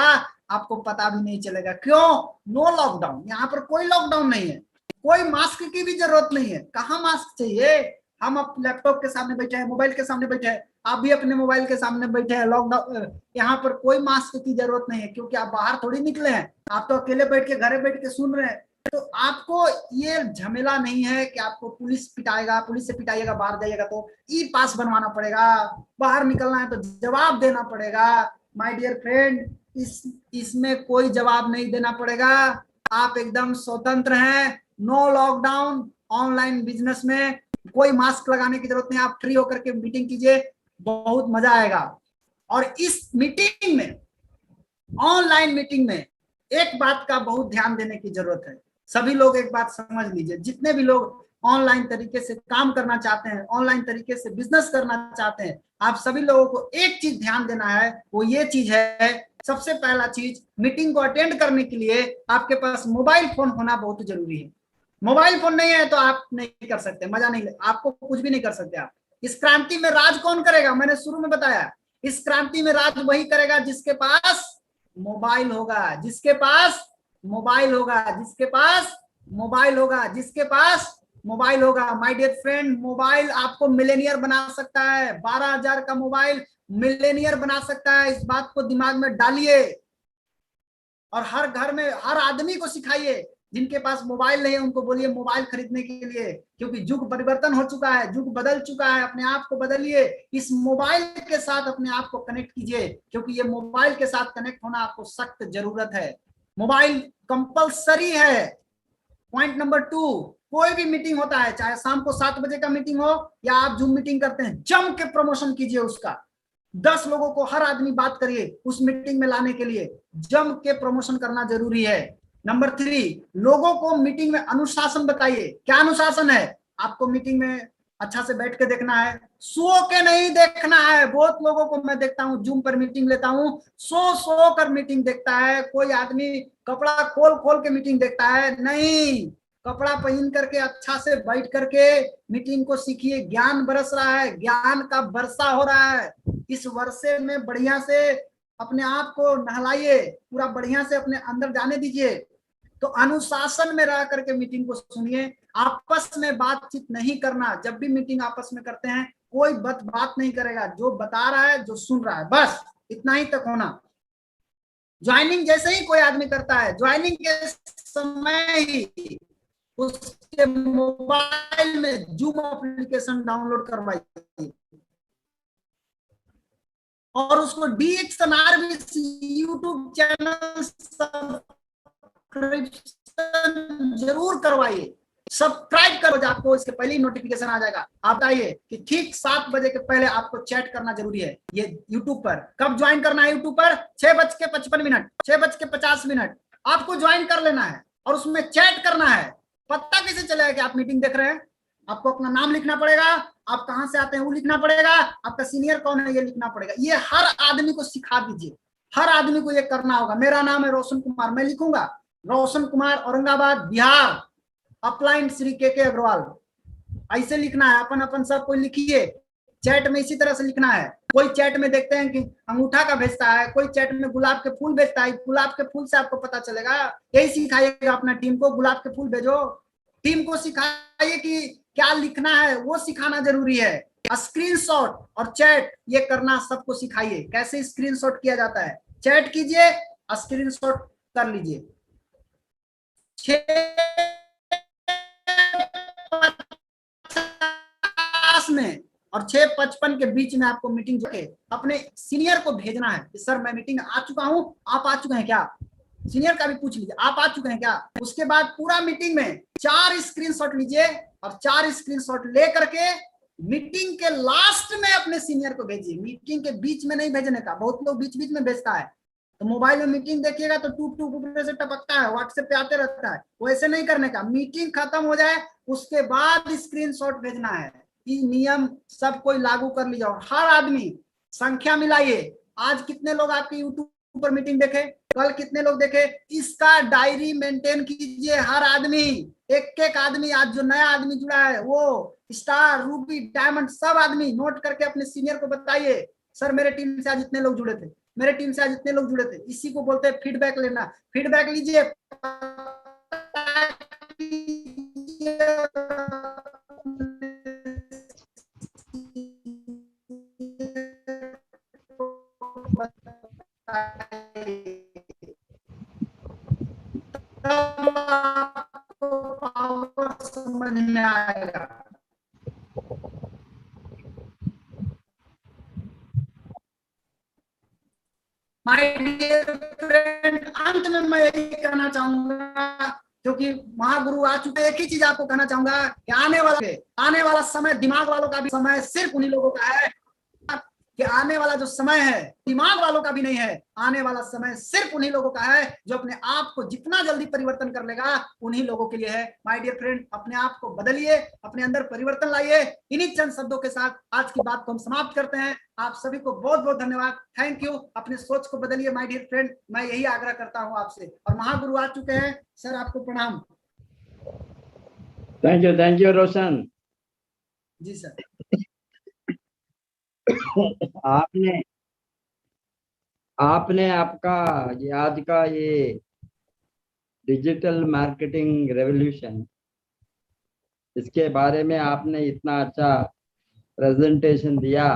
आपको पता भी नहीं चलेगा। क्यों? No lockdown. यहाँ पर कोई लॉकडाउन नहीं है, कोई मास्क की भी जरूरत नहीं है। कहाँ मास्क चाहिए? हम अब लैपटॉप के सामने बैठे हैं, मोबाइल के सामने बैठे हैं, आप भी अपने मोबाइल के सामने बैठे हैं। लॉकडाउन, यहाँ पर कोई मास्क की जरूरत नहीं है, क्योंकि आप बाहर थोड़ी निकले हैं, आप तो अकेले बैठ के घरे बैठ के सुन रहे हैं। तो आपको ये झमेला नहीं है कि आपको पुलिस पिटाएगा, पुलिस से पिटाइएगा, बाहर जाइएगा तो ई पास बनवाना पड़ेगा, बाहर निकलना है तो जवाब देना पड़ेगा। माय डियर फ्रेंड, इसमें कोई जवाब नहीं देना पड़ेगा, आप एकदम स्वतंत्र हैं। No lockdown. ऑनलाइन बिजनेस में कोई मास्क लगाने की जरूरत नहीं, आप फ्री होकर के मीटिंग कीजिए, बहुत मजा आएगा। और इस मीटिंग में, ऑनलाइन मीटिंग में, एक बात का बहुत ध्यान देने की जरूरत है। सभी लोग एक बात समझ लीजिए, जितने भी लोग ऑनलाइन तरीके से काम करना चाहते हैं, ऑनलाइन तरीके से बिजनेस करना चाहते हैं, आप सभी लोगों को एक चीज ध्यान देना है, वो ये चीज है, सबसे पहला चीज, मीटिंग को अटेंड करने के लिए आपके पास मोबाइल फोन होना बहुत जरूरी है। मोबाइल फोन नहीं है तो आप नहीं कर सकते, मजा नहीं, आपको कुछ भी नहीं कर सकते आप। इस क्रांति में राज कौन करेगा? मैंने शुरू में बताया, इस क्रांति में राज वही करेगा जिसके पास मोबाइल होगा, जिसके पास मोबाइल होगा, जिसके पास मोबाइल होगा, जिसके पास मोबाइल होगा। माय डियर फ्रेंड, मोबाइल आपको मिलेनियर बना सकता है। 12,000 का मोबाइल मिलेनियर बना सकता है, इस बात को दिमाग में डालिए। और हर घर में हर आदमी को सिखाइए, जिनके पास मोबाइल नहीं है उनको बोलिए मोबाइल खरीदने के लिए, क्योंकि युग परिवर्तन हो चुका है, युग बदल चुका है। अपने आप को बदलिए, इस मोबाइल के साथ अपने आप को कनेक्ट कीजिए, क्योंकि ये मोबाइल के साथ कनेक्ट होना आपको सख्त जरूरत है। मोबाइल कंपलसरी है। पॉइंट नंबर 2, कोई भी मीटिंग होता है, चाहे शाम को 7 बजे का मीटिंग हो या आप जूम मीटिंग करते हैं, जम के प्रमोशन कीजिए उसका। 10 लोगों को हर आदमी बात करिए उस मीटिंग में लाने के लिए, जम के प्रमोशन करना जरूरी है। नंबर 3, लोगों को मीटिंग में अनुशासन बताइए। क्या अनुशासन है? आपको मीटिंग में अच्छा से बैठ के देखना है, सो के नहीं देखना है। बहुत लोगों को मैं देखता हूँ, जूम पर मीटिंग लेता हूँ, सो कर मीटिंग देखता है। कोई आदमी कपड़ा खोल खोल के मीटिंग देखता है, नहीं, कपड़ा पहन करके अच्छा से बैठ करके मीटिंग को सीखिए। ज्ञान बरस रहा है, ज्ञान का वर्षा हो रहा है। इस वर्षे में बढ़िया से अपने आप को नहलाइए, पूरा बढ़िया से अपने अंदर जाने दीजिए। तो अनुशासन में रह करके मीटिंग को सुनिए। आपस में बातचीत नहीं करना। जब भी मीटिंग आपस में करते हैं कोई बात नहीं करेगा, जो बता रहा है, जो सुन रहा है, बस इतना ही तक होना। ज्वाइनिंग जैसे ही कोई आदमी करता है, ज्वाइनिंग के समय ही उसके मोबाइल में जूम एप्लीकेशन डाउनलोड करवाइए और उसको DXNRBC यूट्यूब चैनल जरूर करवाइए। सब्सक्राइब करो, आपको इसके पहले ही नोटिफिकेशन आ जाएगा। आप बताइए कि ठीक 7 बजे के पहले आपको चैट करना जरूरी है। ये यूट्यूब पर कब ज्वाइन करना है? यूट्यूब पर 6:55, 6:50 आपको ज्वाइन कर लेना है और उसमें चैट करना है। पता कैसे चलेगा कि आप मीटिंग देख रहे हैं? आपको अपना नाम लिखना पड़ेगा, आप कहां से आते हैं वो लिखना पड़ेगा, आपका सीनियर कौन है ये लिखना पड़ेगा। ये हर आदमी को सिखा दीजिए, हर आदमी को ये करना होगा। मेरा नाम है रोशन कुमार, मैं लिखूंगा, रोशन कुमार, औरंगाबाद, बिहार। अपलाइन श्री के अग्रवाल। ऐसे लिखना है, अपन अपन सब कोई लिखिए। चैट में इसी तरह से लिखना है। कोई चैट में देखते हैं कि अंगूठा का भेजता है, कोई चैट में गुलाब के फूल भेजता है। गुलाब के फूल से आपको पता चलेगा। यही सिखाइएगा अपना टीम को, गुलाब के फूल भेजो। टीम को सिखाइए कि क्या लिखना है, वो सिखाना जरूरी है। स्क्रीनशॉट और चैट ये करना सबको सिखाइए। कैसे स्क्रीनशॉट किया जाता है, चैट कीजिए, स्क्रीनशॉट कर लीजिए। 6:50 में और 6:55 के बीच में आपको मीटिंग जो है अपने सीनियर को भेजना है कि सर मैं मीटिंग आ चुका हूं, आप आ चुके हैं क्या। सीनियर का भी पूछ लीजिए, आप आ चुके हैं क्या। उसके बाद पूरा मीटिंग में 4 स्क्रीनशॉट लीजिए और 4 स्क्रीनशॉट ले करके मीटिंग के लास्ट में अपने सीनियर को भेजिए। मीटिंग के बीच में नहीं भेजने का, बहुत लोग बीच बीच में भेजता है। तो मोबाइल में मीटिंग देखिएगा तो टूक टूक ऊपर से टपकता है, व्हाट्सएप पे आते रहता है। वैसे नहीं करने का, मीटिंग खत्म हो जाए उसके बाद स्क्रीनशॉट भेजना है। ये नियम सब कोई लागू कर लीजिए। और हर आदमी संख्या मिलाइए, आज कितने लोग आपके यूट्यूब पर मीटिंग देखे, कल कितने लोग देखे, इसका डायरी मेंटेन कीजिए। हर आदमी, एक एक आदमी, आज जो नया आदमी जुड़ा है वो स्टार, रूबी, डायमंड, सब आदमी नोट करके अपने सीनियर को बताइए, सर मेरे टीम से आज इतने लोग जुड़े थे, मेरे टीम से आज इतने लोग जुड़े थे। इसी को बोलते हैं फीडबैक लेना। फीडबैक लीजिए, समझ में आएगा। माय डियर फ्रेंड, अंत में मैं यही कहना चाहूंगा, क्योंकि महागुरु आ चुके, एक ही चीज आपको कहना चाहूंगा कि आने वाला समय दिमाग वालों का भी समय सिर्फ उन्हीं लोगों का है। कि आने वाला जो समय है दिमाग वालों का भी नहीं है, आने वाला समय सिर्फ उन्हीं लोगों का है जो अपने आप को जितना जल्दी परिवर्तन कर लेगा उन्हीं लोगों के लिए है। माय डियर फ्रेंड, अपने आप को बदलिए, अपने अंदर परिवर्तन लाइए। इन्हीं चंद शब्दों के साथ आज की बात को हम समाप्त करते हैं। आप सभी को बहुत बहुत धन्यवाद, थैंक यू। अपने सोच को बदलिए माय डियर फ्रेंड, मैं यही आग्रह करता हूं आपसे। और महागुरु आ चुके हैं, सर आपको प्रणाम। Thank you Roshan ji sir. आपने आपका ये आज का ये डिजिटल मार्केटिंग रेवोल्यूशन, इसके बारे में आपने इतना अच्छा प्रेजेंटेशन दिया।